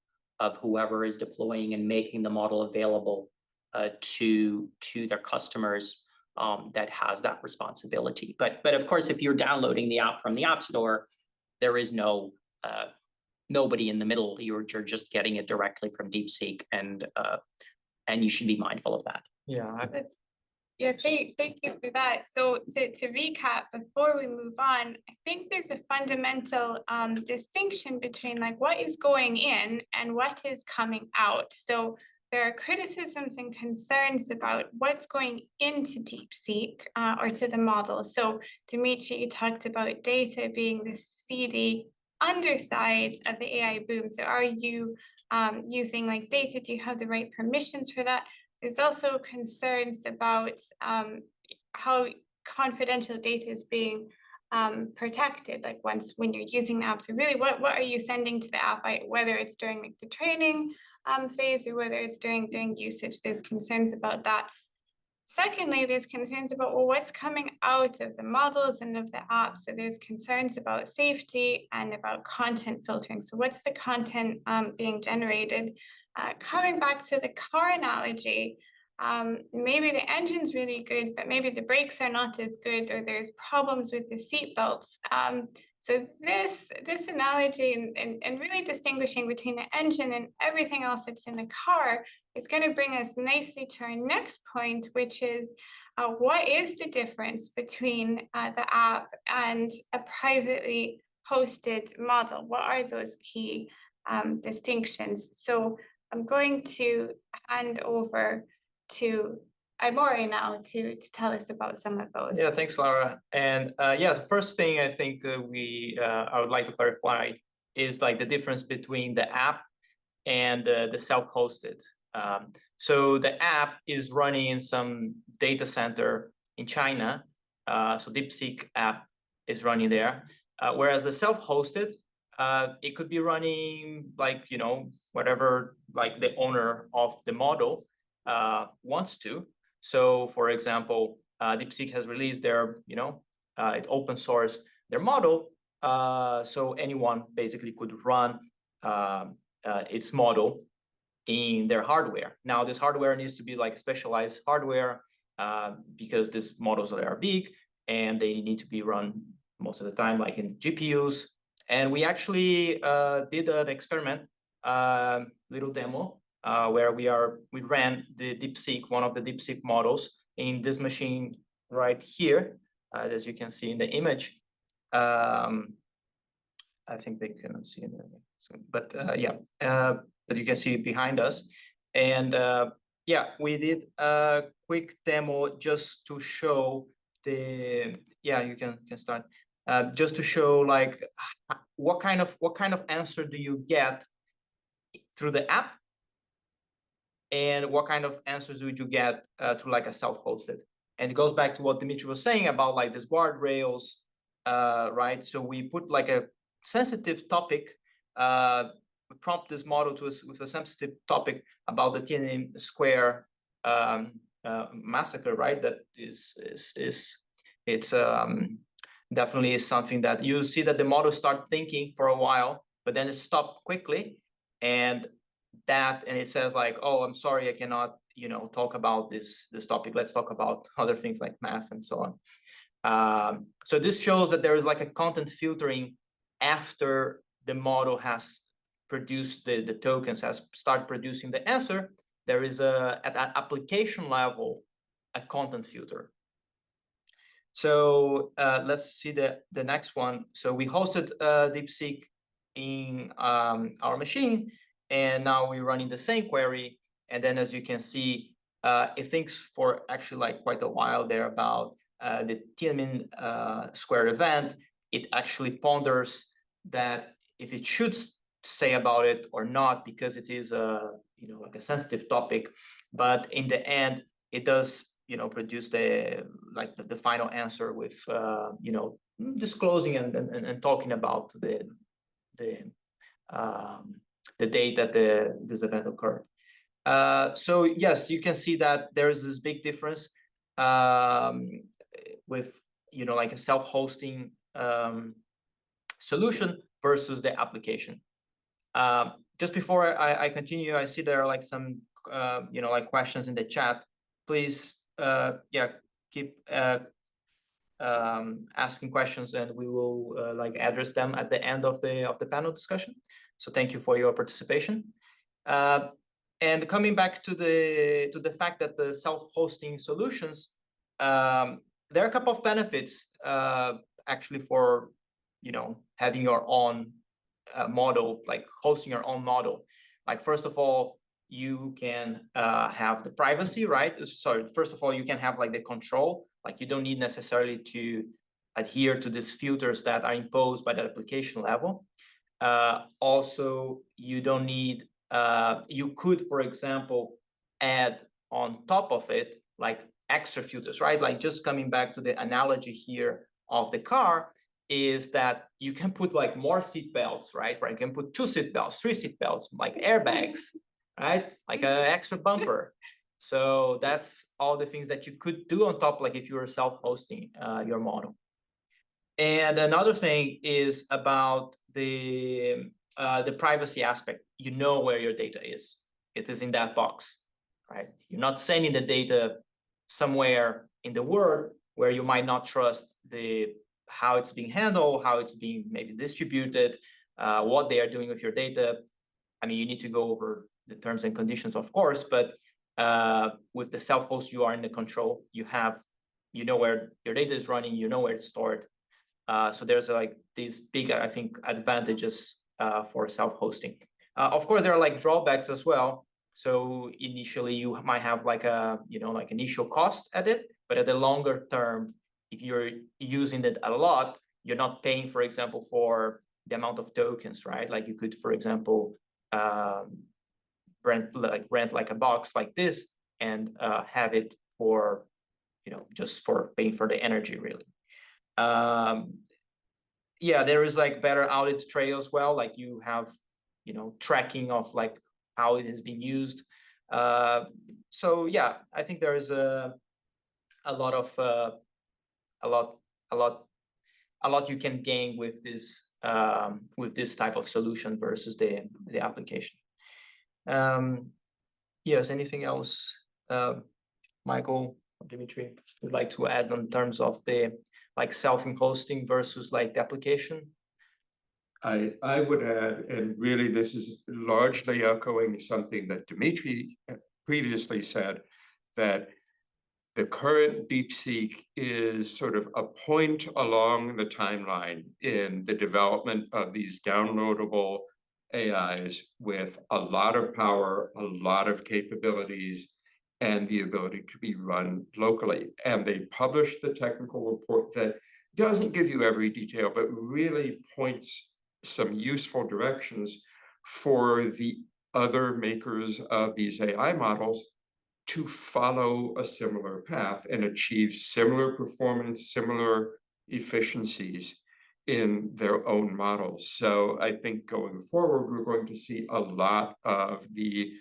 of whoever is deploying and making the model available to their customers that has that responsibility? But of course, if you're downloading the app from the App Store, there is no nobody in the middle. You're just getting it directly from DeepSeek, and you should be mindful of that. Yeah, thank you for that. So to recap, before we move on, I think there's a fundamental distinction between like what is going in and what is coming out. So there are criticisms and concerns about what's going into DeepSeek or to the model. So Dmitri, you talked about data being the seedy underside of the AI boom. So are you using like data? Do you have the right permissions for that? There's also concerns about how confidential data is being protected, like when you're using the app. So really, what are you sending to the app, whether it's during like the training phase or whether it's during usage? There's concerns about that. Secondly, there's concerns about, well, what's coming out of the models and of the apps. So there's concerns about safety and about content filtering. So what's the content being generated? Coming back to the car analogy, maybe the engine's really good, but maybe the brakes are not as good, or there's problems with the seat belts. So this analogy and really distinguishing between the engine and everything else that's in the car is going to bring us nicely to our next point, which is what is the difference between the app and a privately hosted model? What are those key distinctions? So I'm going to hand over to Aimori now to tell us about some of those. Yeah, thanks, Laura. And the first thing I think I would like to clarify is like the difference between the app and the self-hosted. So the app is running in some data center in China. So DeepSeek app is running there. Whereas the self-hosted, it could be running like, whatever like the owner of the model wants to. So for example, DeepSeek has released their, it open source their model. So anyone basically could run its model in their hardware. Now this hardware needs to be like specialized hardware because these models are big and they need to be run most of the time like in GPUs. And we actually did an experiment, little demo, where we ran the DeepSeek, one of the DeepSeek models in this machine right here, as you can see in the image. I think they cannot see it, but but you can see it behind us. And we did a quick demo just to show you can start. Just to show like what kind of answer do you get through the app, and what kind of answers would you get through like a self-hosted. And it goes back to what Dmitri was saying about like these guardrails, right? So we put like a sensitive topic, we prompt this model with a sensitive topic about the Tiananmen Square massacre, right? That it's definitely is something that you see that the model start thinking for a while, but then it stopped quickly, and it says like, oh, I'm sorry, I cannot, talk about this topic. Let's talk about other things like math and so on. So this shows that there is like a content filtering after the model has produced the tokens, has started producing the answer. There is at that application level, a content filter. So let's see the next one. So we hosted DeepSeek in our machine, and now we're running the same query. And then as you can see, it thinks for actually like quite a while there about the Tiananmen Square event. It actually ponders that if it should say about it or not, because it is a, you know, like a sensitive topic. But in the end, it does, you know, produce the final answer with you know, disclosing and talking about the date that this event occurred. So yes, you can see that there is this big difference with, you know, like a self-hosting solution versus the application. Just before I continue, I see there are like some you know, like questions in the chat. Please yeah, keep asking questions, and we will like address them at the end of the panel discussion. So thank you for your participation. And coming back to the fact that the self-hosting solutions, there are a couple of benefits actually for, you know, having your own model, like hosting your own model. Like, first of all, you can have the privacy, right? Sorry, first of all, you can have like the control. Like, you don't need necessarily to adhere to these filters that are imposed by the application level. Also, you don't need, you could, for example, add on top of it like extra filters, right? Like, just coming back to the analogy here of the car, is that you can put like more seat belts, right? You can put 2 seat belts, 3 seat belts, like airbags, right? Like an extra bumper. So that's all the things that you could do on top, like if you were self-hosting your model. And another thing is about the privacy aspect. You know where your data is. It is in that box, right? You're not sending the data somewhere in the world where you might not trust how it's being handled, how it's being maybe distributed, what they are doing with your data. I mean, you need to go over the terms and conditions, of course, but with the self-host, you are in the control. You know where your data is running, you know where it's stored. So there's like these big, I think, advantages for self-hosting. Of course, there are like drawbacks as well. So initially, you might have like a, you know, like initial cost at it, but at the longer term, if you're using it a lot, you're not paying, for example, for the amount of tokens, right? Like, you could, for example, rent like a box like this and have it for, you know, just for paying for the energy, really. Yeah, there is like better audit trail as well. Like, you have, you know, tracking of like how it has been used. So yeah, I think there is a lot you can gain with this type of solution versus the application. Yes, anything else, Michael or Dmitri would like to add in terms of the like self-hosting versus like the application? I would add, and really this is largely echoing something that Dmitri previously said, that the current DeepSeek is sort of a point along the timeline in the development of these downloadable AIs with a lot of power, a lot of capabilities, and the ability to be run locally. And they published the technical report that doesn't give you every detail, but really points some useful directions for the other makers of these AI models to follow a similar path and achieve similar performance, similar efficiencies in their own models. So I think going forward, we're going to see a lot of the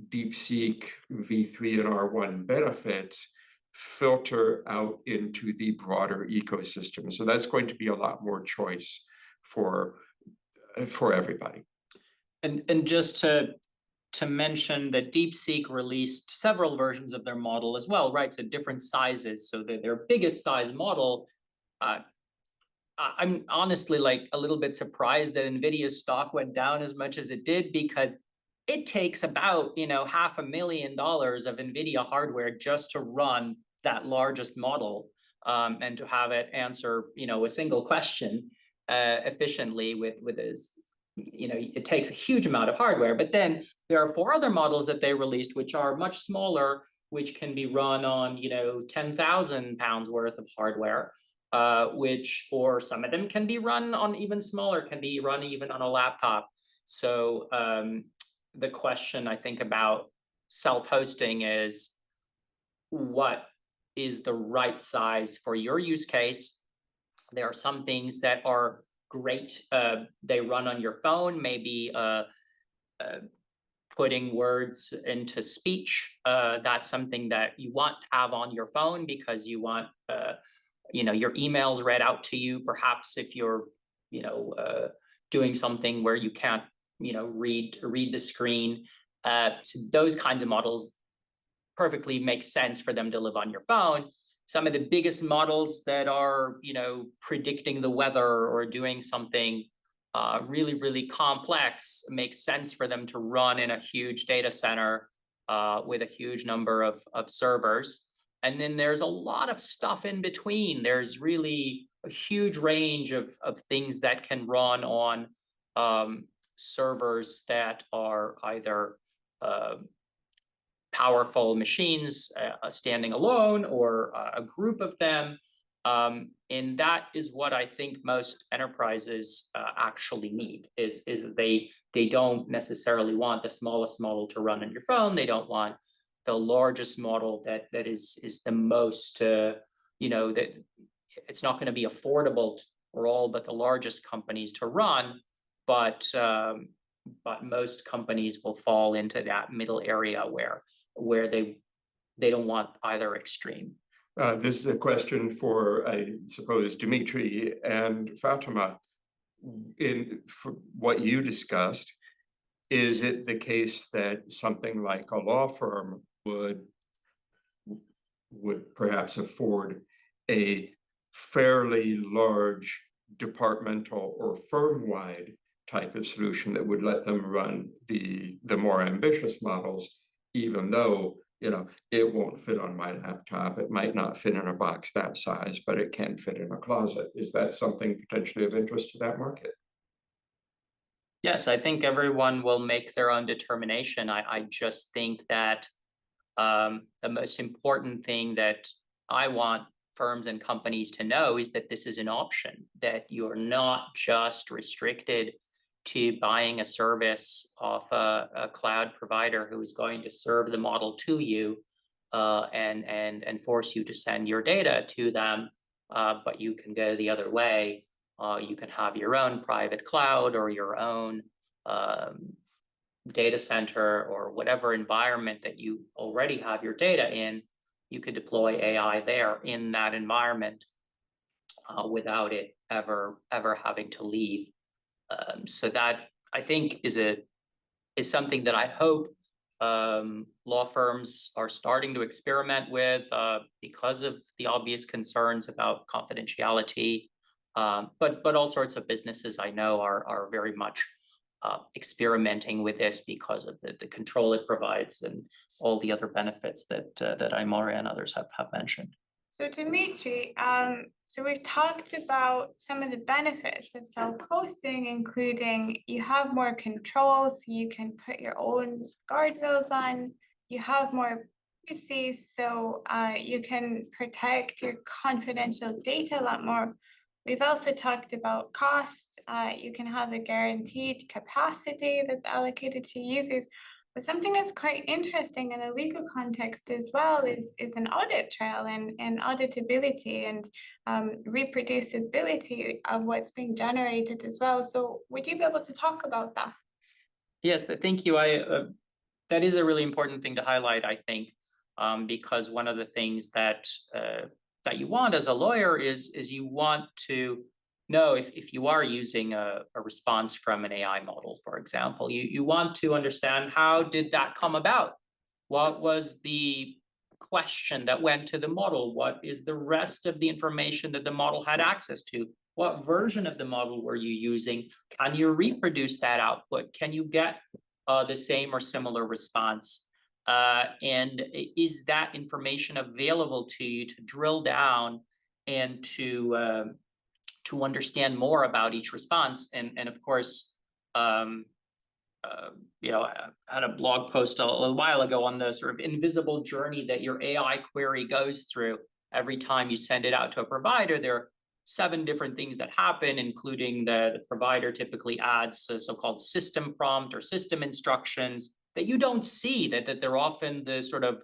DeepSeek V3 and R1 benefits filter out into the broader ecosystem. So that's going to be a lot more choice for everybody. And just to mention that DeepSeek released several versions of their model as well, right? So different sizes. So their biggest size model, I'm honestly like a little bit surprised that NVIDIA's stock went down as much as it did, because it takes about, you know, $500,000 of NVIDIA hardware just to run that largest model, and to have it answer, you know, a single question efficiently with this. You know, it takes a huge amount of hardware. But then there are 4 other models that they released, which are much smaller, which can be run on, you know, 10,000 pounds worth of hardware, or some of them can be run on even smaller, can be run even on a laptop. So the question I think about self-hosting is, what is the right size for your use case? There are some things that are great. They run on your phone, maybe putting words into speech. That's something that you want to have on your phone because you want your emails read out to you. Perhaps if you're doing something where you can't read the screen. So those kinds of models perfectly make sense for them to live on your phone. Some of the biggest models that are predicting the weather or doing something really, really complex makes sense for them to run in a huge data center with a huge number of servers. And then there's a lot of stuff in between. There's really a huge range of things that can run on servers that are either powerful machines standing alone or a group of them. And that is what I think most enterprises actually need, is they don't necessarily want the smallest model to run on your phone. They don't want the largest model that is the most, that it's not going to be affordable for all but the largest companies to run, but most companies will fall into that middle area where they don't want either extreme. This is a question for, I suppose, Dmitri and Fatima. For what you discussed, is it the case that something like a law firm would perhaps afford a fairly large departmental or firm-wide type of solution that would let them run the more ambitious models, even though it won't fit on my laptop, it might not fit in a box that size, but it can fit in a closet? Is that something potentially of interest to that market? Yes, I think everyone will make their own determination. I just think that the most important thing that I want firms and companies to know is that this is an option, that you're not just restricted to buying a service off a cloud provider who is going to serve the model to you and force you to send your data to them, but you can go the other way. You can have your own private cloud or your own data center or whatever environment that you already have your data in. You could deploy AI there in that environment without it ever having to leave. So that, I think, is something that I hope law firms are starting to experiment with because of the obvious concerns about confidentiality. But all sorts of businesses I know are very much experimenting with this because of the control it provides and all the other benefits that Aymara and others have mentioned. So Dmitri, so we've talked about some of the benefits of self-hosting, including you have more control, so you can put your own guardrails on, you have more privacy, so you can protect your confidential data a lot more. We've also talked about cost. You can have a guaranteed capacity that's allocated to users. But something that's quite interesting in a legal context as well is an audit trail and auditability and reproducibility of what's being generated as well. So would you be able to talk about that? Yes, thank you. That is a really important thing to highlight, I think, because one of the things that you want as a lawyer is you want to know if you are using a response from an AI model, for example, you want to understand, how did that come about? What was the question that went to the model? What is the rest of the information that the model had access to? What version of the model were you using? Can you reproduce that output? Can you get the same or similar response? And is that information available to you to drill down and to understand more about each response? And of course, I had a blog post a little while ago on the sort of invisible journey that your AI query goes through. Every time you send it out to a provider, there are 7 different things that happen, including the provider typically adds a so-called system prompt or system instructions that you don't see, that they're often the sort of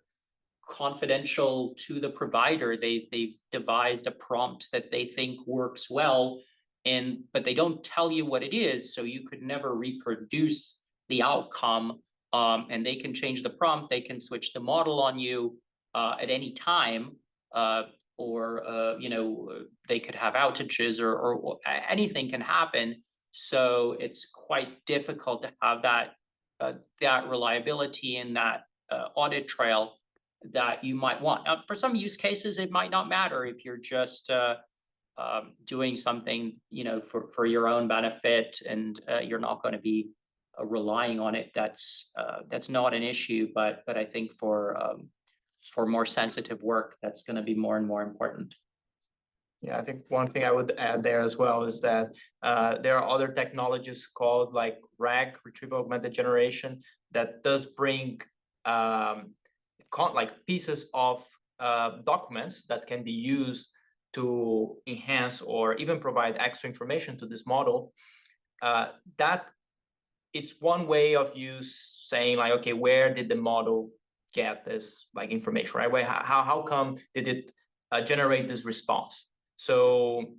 confidential to the provider. They've devised a prompt that they think works well, but they don't tell you what it is, so you could never reproduce the outcome. And they can change the prompt, they can switch the model on you at any time, or they could have outages, or anything can happen. So it's quite difficult to have that reliability and that audit trail that you might want. Now, for some use cases, it might not matter if you're just doing something, for your own benefit, and you're not going to be relying on it. That's not an issue, but I think for more sensitive work, that's going to be more and more important. Yeah, I think one thing I would add there as well is that there are other technologies called like RAG, retrieval augmented generation, that does bring like pieces of documents that can be used to enhance or even provide extra information to this model. That it's one way of you saying like, okay, where did the model get this like information, right? How come did it generate this response? So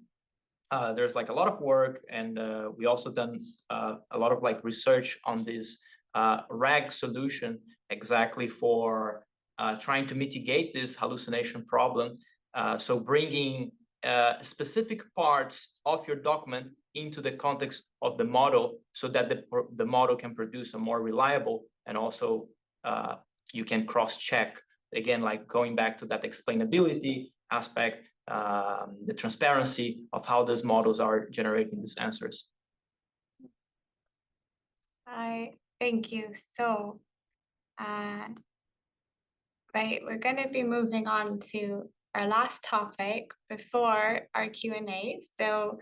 there's like a lot of work, and we also done a lot of like research on this RAG solution exactly for trying to mitigate this hallucination problem. So bringing specific parts of your document into the context of the model, so that the model can produce a more reliable, and also you can cross-check, again, like going back to that explainability aspect, the transparency of how those models are generating these answers. Thank you. So, right, we're going to be moving on to our last topic before our Q&A. So,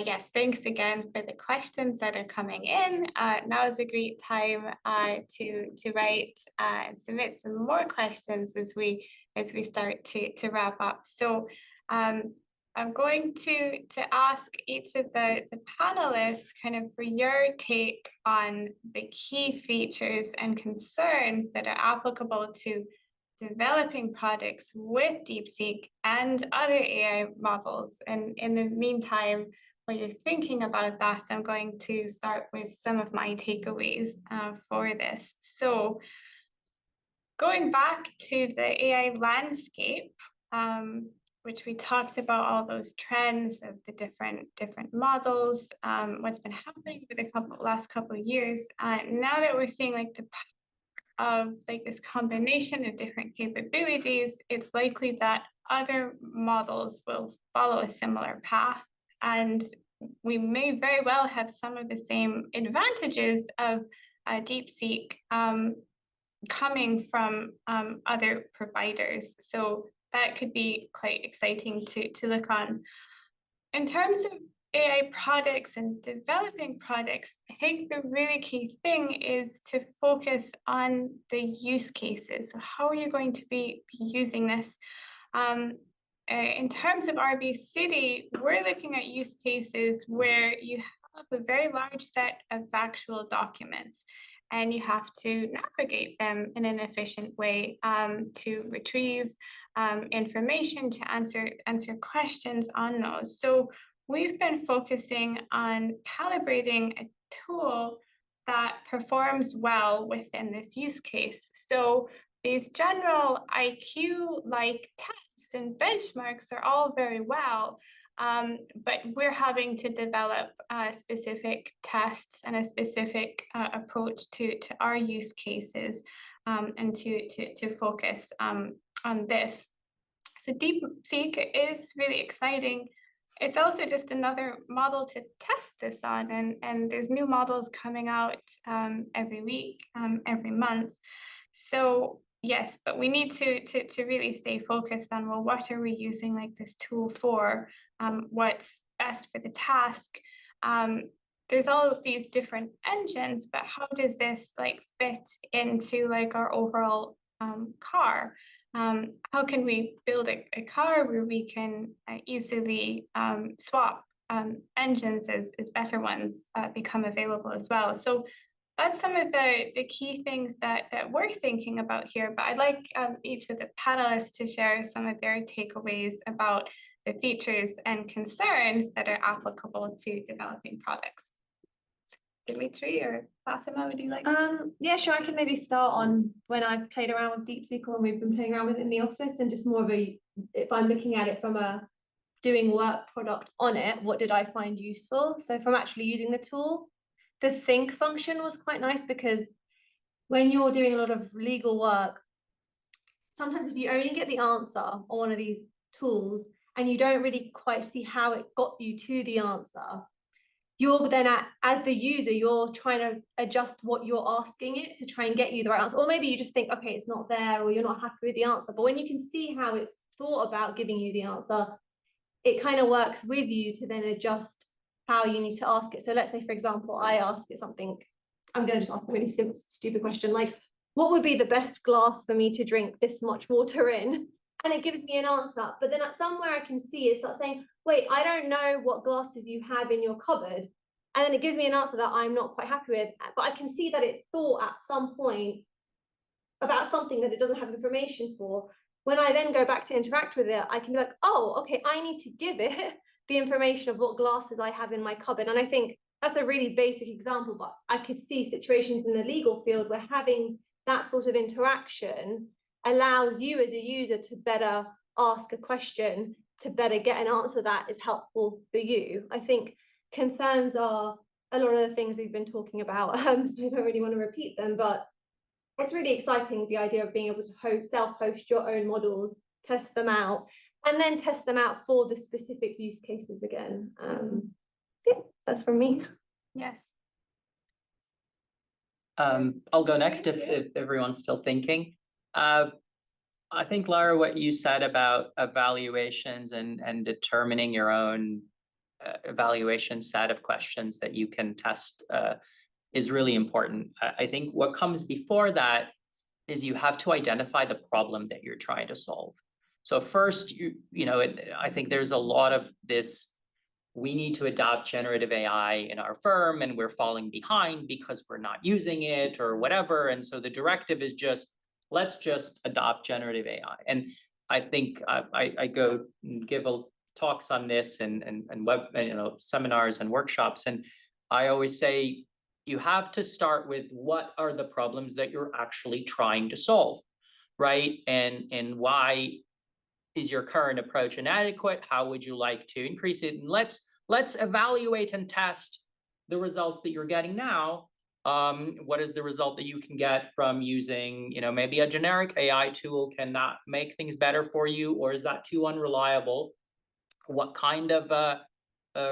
yes, thanks again for the questions that are coming in. Now is a great time to write and submit some more questions as we start to wrap up. So, I'm going to ask each of the panelists kind of for your take on the key features and concerns that are applicable to developing products with DeepSeek and other AI models. And in the meantime, while you're thinking about that, I'm going to start with some of my takeaways for this. So going back to the AI landscape, which we talked about all those trends of the different models, what's been happening for the last couple of years. Now that we're seeing like the of like this combination of different capabilities, it's likely that other models will follow a similar path, and we may very well have some of the same advantages of DeepSeek coming from other providers. So that could be quite exciting to look on. In terms of AI products and developing products, I think the really key thing is to focus on the use cases. So how are you going to be using this? In terms of ARBICITY, we're looking at use cases where you have a very large set of factual documents, and you have to navigate them in an efficient way to retrieve information, to answer questions on those. So we've been focusing on calibrating a tool that performs well within this use case. So these general IQ-like tests and benchmarks are all very well, but we're having to develop specific tests and a specific approach to our use cases, and to focus on this. So DeepSeek is really exciting. It's also just another model to test this on, and there's new models coming out every week, every month. So yes, but we need to really stay focused on, well, what are we using like this tool for? What's best for the task? There's all of these different engines, but how does this like fit into like our overall car? how can we build a car where we can easily swap engines as better ones become available as well. So that's some of the key things that we're thinking about here. But I'd like each of the panelists to share some of their takeaways about the features and concerns that are applicable to developing products. Dmitri or Fatima, would you like? Yeah, sure. I can maybe start on when I've played around with DeepSeek or when we've been playing around with it in the office, and just more of a, if I'm looking at it from a doing work product on it, what did I find useful? So from actually using the tool, the think function was quite nice, because when you're doing a lot of legal work, sometimes if you only get the answer on one of these tools and you don't really quite see how it got you to the answer, you're then as the user, you're trying to adjust what you're asking it to try and get you the right answer. Or maybe you just think, okay, it's not there, or you're not happy with the answer. But when you can see how it's thought about giving you the answer, it kind of works with you to then adjust how you need to ask it. So let's say, for example, I ask it something, I'm going to just ask a really simple, stupid question, like, what would be the best glass for me to drink this much water in? And it gives me an answer. But then at somewhere I can see it starts saying, wait, I don't know what glasses you have in your cupboard. And then it gives me an answer that I'm not quite happy with. But I can see that it thought at some point about something that it doesn't have information for. When I then go back to interact with it, I can be like, oh, okay, I need to give it the information of what glasses I have in my cupboard. And I think that's a really basic example, but I could see situations in the legal field where having that sort of interaction allows you as a user to better ask a question, to better get an answer that is helpful for you. I think concerns are a lot of the things we've been talking about, so I don't really want to repeat them, but it's really exciting, the idea of being able to self-host your own models, test them out, and then test them out for the specific use cases again. Yeah, that's from me. Yes. I'll go next if everyone's still thinking. I think, Lara, what you said about evaluations and determining your own evaluation set of questions that you can test is really important. I think what comes before that is you have to identify the problem that you're trying to solve. So first, I think there's a lot of this, we need to adopt generative AI in our firm and we're falling behind because we're not using it or whatever. And so the directive is just, let's just adopt generative AI. And I think I go and give talks on this and web, seminars and workshops. And I always say, you have to start with what are the problems that you're actually trying to solve, right? And why is your current approach inadequate? How would you like to increase it? And let's evaluate and test the results that you're getting now. What is the result that you can get from using, maybe a generic AI tool cannot make things better for you, or is that too unreliable? What kind of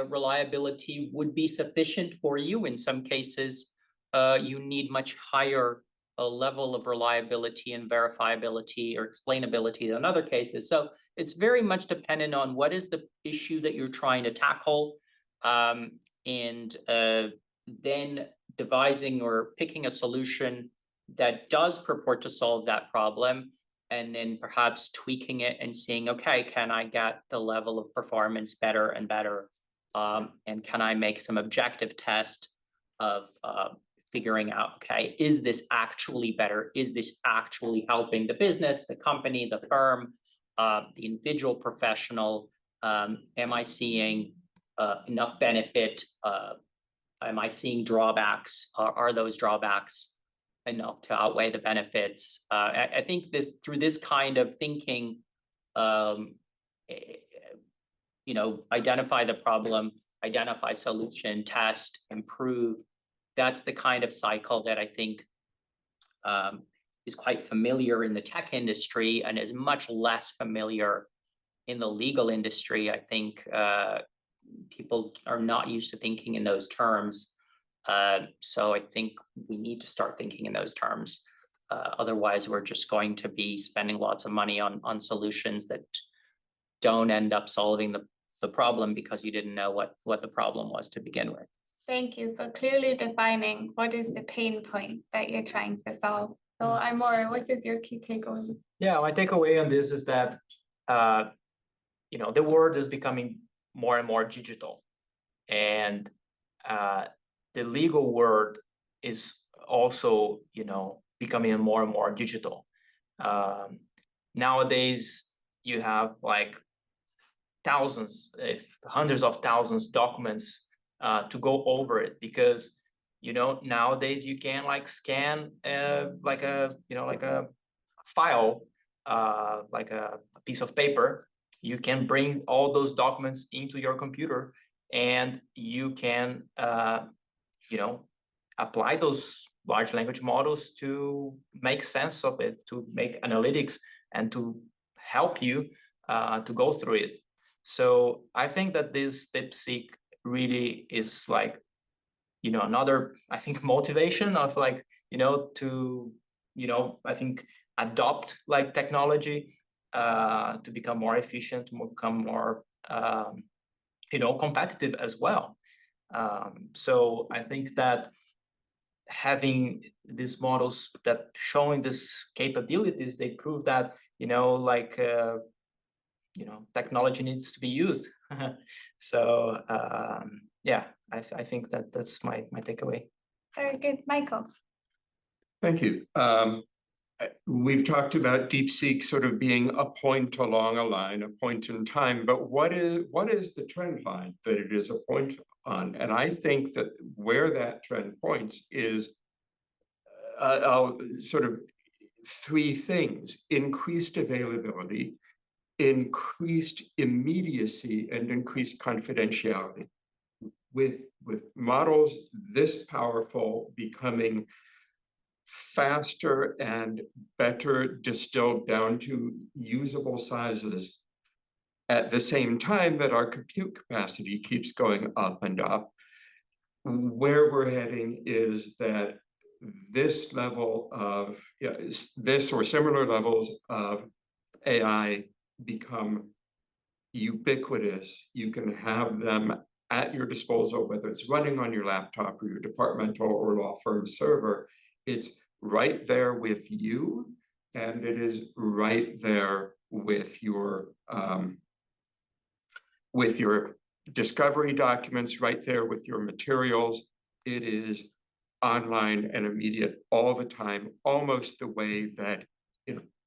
reliability would be sufficient for you? In some cases, you need much higher level of reliability and verifiability or explainability than other cases. So it's very much dependent on what is the issue that you're trying to tackle, and then devising or picking a solution that does purport to solve that problem, and then perhaps tweaking it and seeing, okay, can I get the level of performance better and better? And can I make some objective test of figuring out, okay, is this actually better? Is this actually helping the business, the company, the firm, the individual professional? Am I seeing enough benefit? Am I seeing drawbacks? Are those drawbacks enough to outweigh the benefits? I think through this kind of thinking, identify the problem, identify solution, test, improve. That's the kind of cycle that I think is quite familiar in the tech industry and is much less familiar in the legal industry. I think people are not used to thinking in those terms. So I think we need to start thinking in those terms. Otherwise, we're just going to be spending lots of money on solutions that don't end up solving the problem because you didn't know what the problem was to begin with. Thank you. So clearly defining what is the pain point that you're trying to solve. So Imor, what is your key takeaway? Yeah, my takeaway on this is that the world is becoming more and more digital, and the legal world is also becoming more and more digital. Nowadays, you have like thousands, if hundreds of thousands documents to go over it, because nowadays you can like scan like a file, like a piece of paper. You can bring all those documents into your computer, and you can apply those large language models to make sense of it, to make analytics, and to help you to go through it. So I think that this DeepSeek really is like, another, I think, motivation of like, to, I think, adopt like technology to become more efficient, to become more, competitive as well. So I think that having these models that showing these capabilities, they prove that, technology needs to be used. So yeah, I think that that's my takeaway. Very good, Michael. Thank you. We've talked about DeepSeek sort of being a point along a line, a point in time, but what is the trend line that it is a point on? And I think that where that trend points is sort of three things: increased availability, increased immediacy, and increased confidentiality. With models this powerful becoming faster and better distilled down to usable sizes, at the same time that our compute capacity keeps going up and up, where we're heading is that this level of, this or similar levels of AI become ubiquitous. You can have them at your disposal, whether it's running on your laptop or your departmental or law firm server. It's right there with you, and it is right there with your discovery documents, right there with your materials. It is online and immediate all the time, almost the way that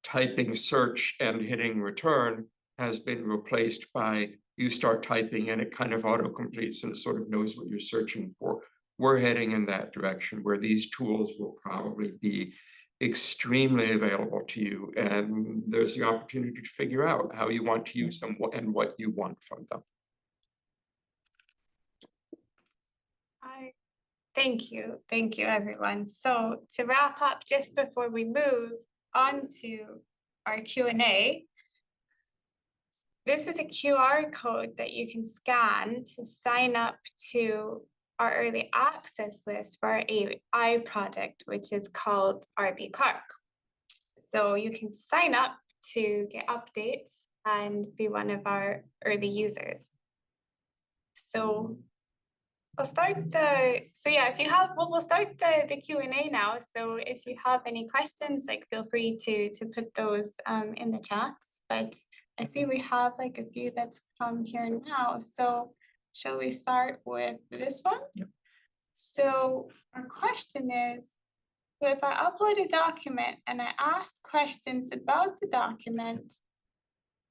typing search and hitting return has been replaced by you start typing and it kind of auto-completes and it sort of knows what you're searching for. We're heading in that direction where these tools will probably be extremely available to you, and there's the opportunity to figure out how you want to use them and what you want from them. Thank you, everyone. So to wrap up, just before we move on to our Q&A, this is a QR code that you can scan to sign up to our early access list for our AI project, which is called ARBI Clark. So you can sign up to get updates and be one of our early users. So I'll start if you have, we'll start the Q&A now. So if you have any questions, like feel free to put those in the chats. But I see we have like a few that's come here now. So shall we start with this one? Yep. So our question is, so if I upload a document and I ask questions about the document,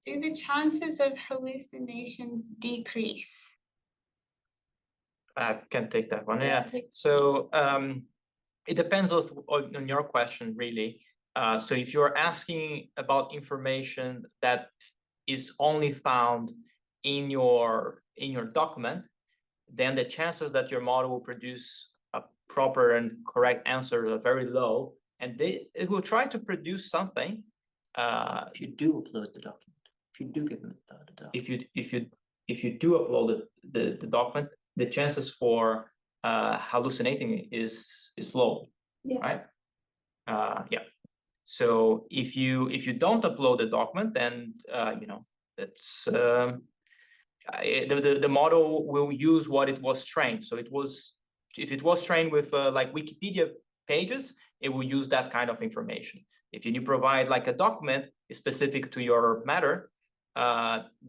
do the chances of hallucinations decrease? I can take that one. Yeah. So it depends on your question, really. So if you're asking about information that is only found in your document, then the chances that your model will produce a proper and correct answer are very low, and it will try to produce something. If you do upload the document, if you do give them the document, if you do upload the document, the chances for hallucinating is low, right? Yeah. So if you don't upload the document, then that's the model will use what it was trained. So if it was trained with like Wikipedia pages, it will use that kind of information. If you provide like a document specific to your matter,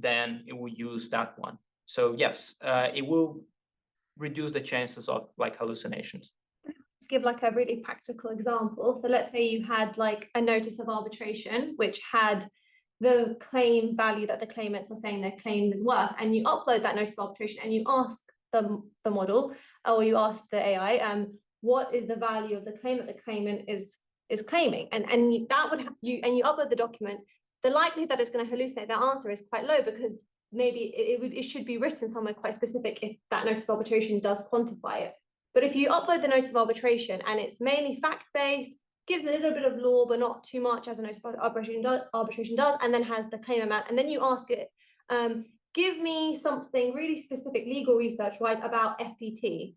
then it will use that one. So yes, it will reduce the chances of like hallucinations. Let's give like a really practical example. So let's say you had like a notice of arbitration, which had the claim value that the claimants are saying their claim is worth, and you upload that notice of arbitration and you ask the model, or you ask the AI, what is the value of the claim that the claimant is claiming, and that would you upload the document. The likelihood that it's going to hallucinate that answer is quite low, because maybe it should be written somewhere quite specific if that notice of arbitration does quantify it. But if you upload the notice of arbitration and it's mainly fact-based, gives a little bit of law but not too much, as a notice of arbitration does, and then has the claim amount, and then you ask it, give me something really specific legal research-wise about FPT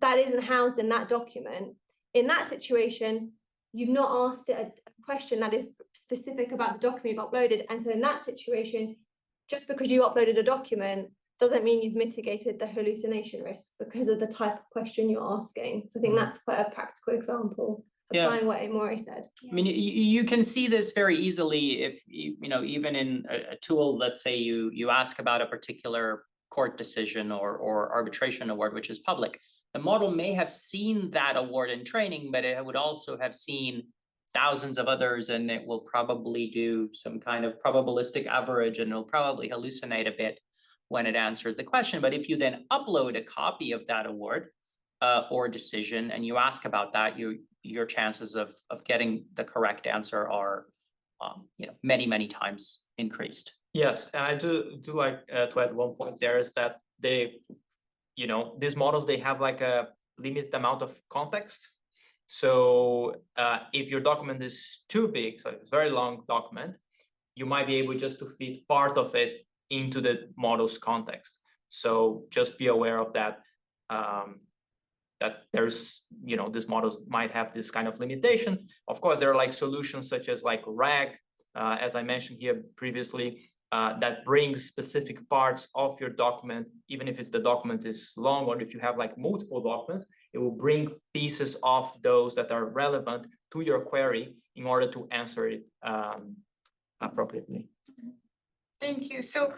that isn't housed in that document. In that situation, you've not asked it a question that is specific about the document you've uploaded. And so in that situation, just because you uploaded a document doesn't mean you've mitigated the hallucination risk because of the type of question you're asking. So I think that's quite a practical example, applying what Maury said. I mean, you can see this very easily if, even in a tool, let's say you ask about a particular court decision or arbitration award, which is public. The model may have seen that award in training, but it would also have seen thousands of others, and it will probably do some kind of probabilistic average, and it'll probably hallucinate a bit when it answers the question. But if you then upload a copy of that award or decision and you ask about that, your chances of getting the correct answer are many, many times increased. Yes, and I do like to add one point there, is that these models, they have like a limited amount of context. So if your document is too big, so it's a very long document, you might be able just to fit part of it into the model's context. So just be aware of that, that there's, these models might have this kind of limitation. Of course, there are like solutions such as like RAG, as I mentioned here previously, that brings specific parts of your document, even if the document is long, or if you have like multiple documents, it will bring pieces of those that are relevant to your query in order to answer it appropriately. Thank you. So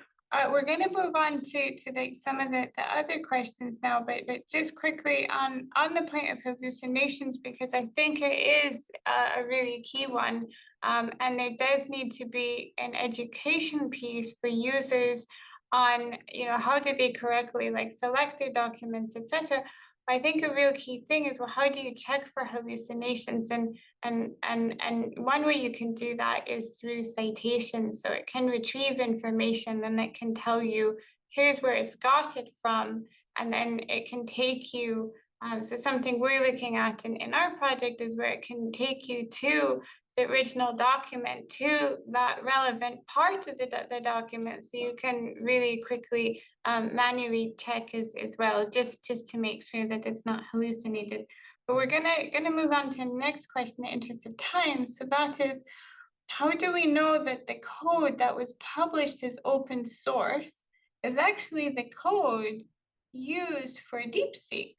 we're going to move on to some of the other questions now, but just quickly on the point of hallucinations, because I think it is a really key one, and there does need to be an education piece for users on how do they correctly select their documents, etc. I think a real key thing is, well, how do you check for hallucinations? And one way you can do that is through citations. So it can retrieve information and it can tell you, here's where it's got it from. And then it can take you, so something we're looking at in our project is where it can take you to the original document, to that relevant part of the document, so you can really quickly manually check as well, just to make sure that it's not hallucinated. But we're gonna move on to the next question in the interest of time. So that is, how do we know that the code that was published as open source is actually the code used for DeepSeek?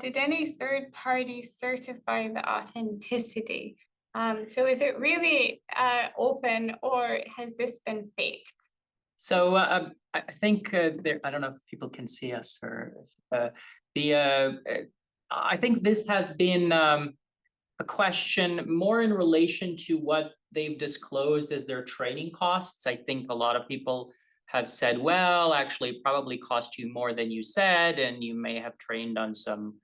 Did any third party certify the authenticity? So is it really open, or has this been faked? So I think I don't know if people can see us, or I think this has been a question more in relation to what they've disclosed as their training costs. I think a lot of people have said, well, actually it probably cost you more than you said, and you may have trained on some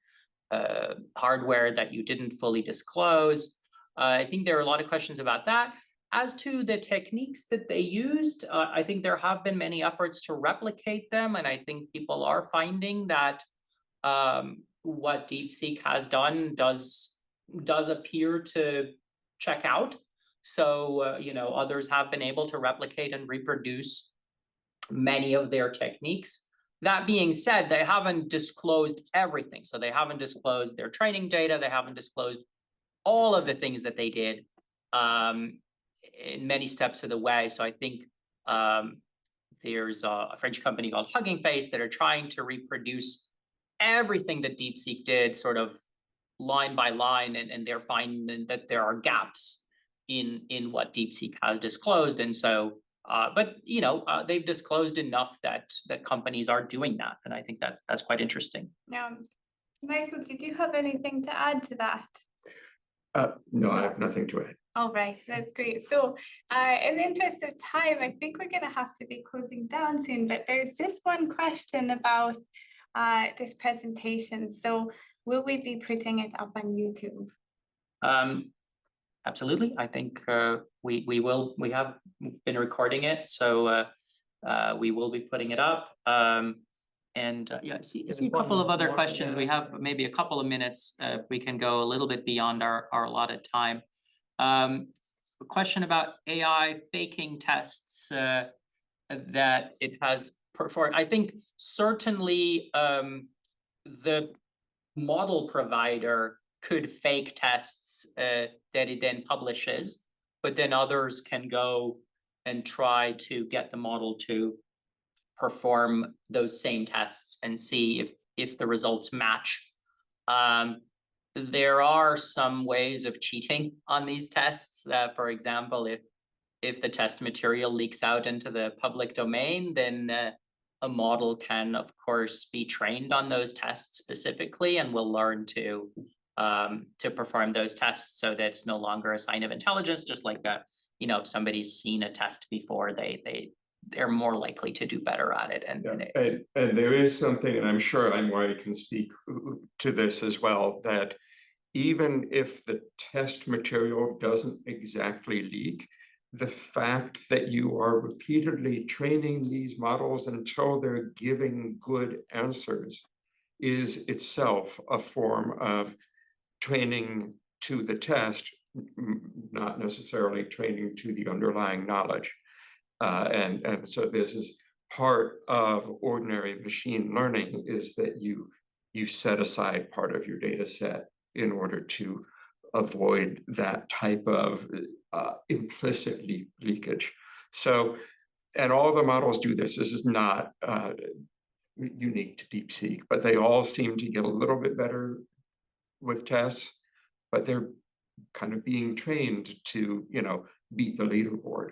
hardware that you didn't fully disclose. I think there are a lot of questions about that. As to the techniques that they used, I think there have been many efforts to replicate them, and I think people are finding that what DeepSeek has done does appear to check out. So others have been able to replicate and reproduce many of their techniques. That being said, they haven't disclosed everything. So they haven't disclosed their training data. They haven't disclosed all of the things that they did in many steps of the way. So I think there's a French company called Hugging Face that are trying to reproduce everything that DeepSeek did, sort of line by line, and they're finding that there are gaps in what DeepSeek has disclosed. And so, but they've disclosed enough that companies are doing that, and I think that's quite interesting. Now, Michael, did you have anything to add to that? No, I have nothing to add. All right, that's great. So in the interest of time, I think we're going to have to be closing down soon, but there's just one question about this presentation. So will we be putting it up on YouTube? Absolutely. I think we will. We have been recording it, so we will be putting it up. Yeah, I see a couple of other questions. We have maybe a couple of minutes. We can go a little bit beyond our allotted time. A question about AI faking tests that it has performed. I think certainly the model provider could fake tests that it then publishes, but then others can go and try to get the model to perform those same tests and see if the results match. There are some ways of cheating on these tests. For example, if the test material leaks out into the public domain, then a model can, of course, be trained on those tests specifically and will learn to perform those tests so that it's no longer a sign of intelligence. Just like if somebody's seen a test before, they're more likely to do better at it. And there is something, and I'm sure Amoy can speak to this as well, that even if the test material doesn't exactly leak, the fact that you are repeatedly training these models until they're giving good answers is itself a form of training to the test, not necessarily training to the underlying knowledge. And so this is part of ordinary machine learning, is that you set aside part of your data set in order to avoid that type of implicit leakage. So, and all the models do this. This is not unique to DeepSeek, but they all seem to get a little bit better with tests, but they're kind of being trained to, beat the leaderboard.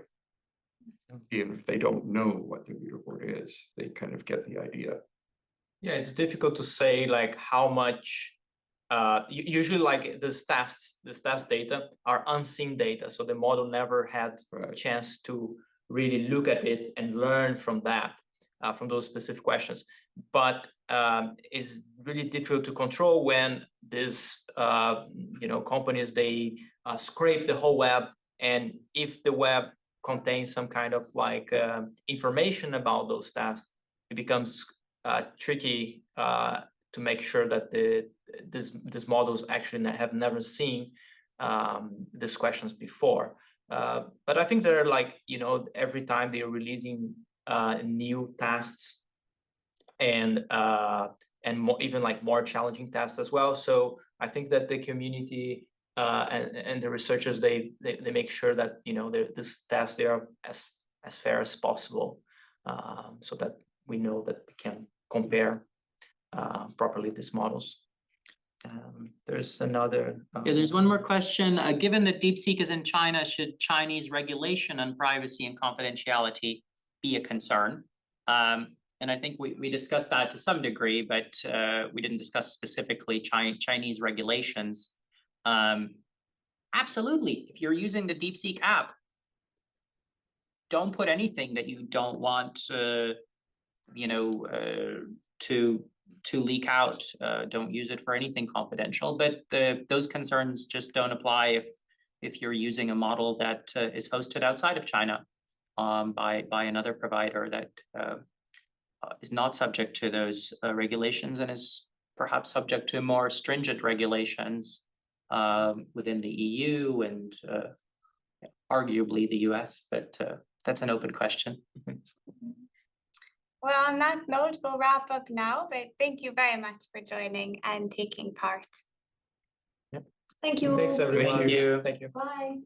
Even if they don't know what the leaderboard is, they kind of get the idea. Yeah, it's difficult to say like how much. Usually, like the stats data are unseen data, so the model never had a chance to really look at it and learn from that, from those specific questions. But it's really difficult to control when these companies, they scrape the whole web, and if the web contains some kind of like information about those stats, it becomes tricky to make sure that these models actually have never seen these questions before. But I think they're like, every time they're releasing new tests and even like more challenging tests as well. So I think that the community and the researchers, they make sure that these tests, they are as fair as possible, so that we know that we can compare properly these models. There's another. Yeah, there's one more question. Given that DeepSeek is in China, should Chinese regulation on privacy and confidentiality be a concern? And I think we discussed that to some degree, but we didn't discuss specifically Chinese regulations. Absolutely, if you're using the DeepSeek app, don't put anything that you don't want to leak out. Don't use it for anything confidential. But those concerns just don't apply if you're using a model that is hosted outside of China by another provider that is not subject to those regulations and is perhaps subject to more stringent regulations within the EU and arguably the US. But that's an open question. Well, on that note, we'll wrap up now, but thank you very much for joining and taking part. Thank you all. Thanks, everyone. Thank you. Thank you. Bye.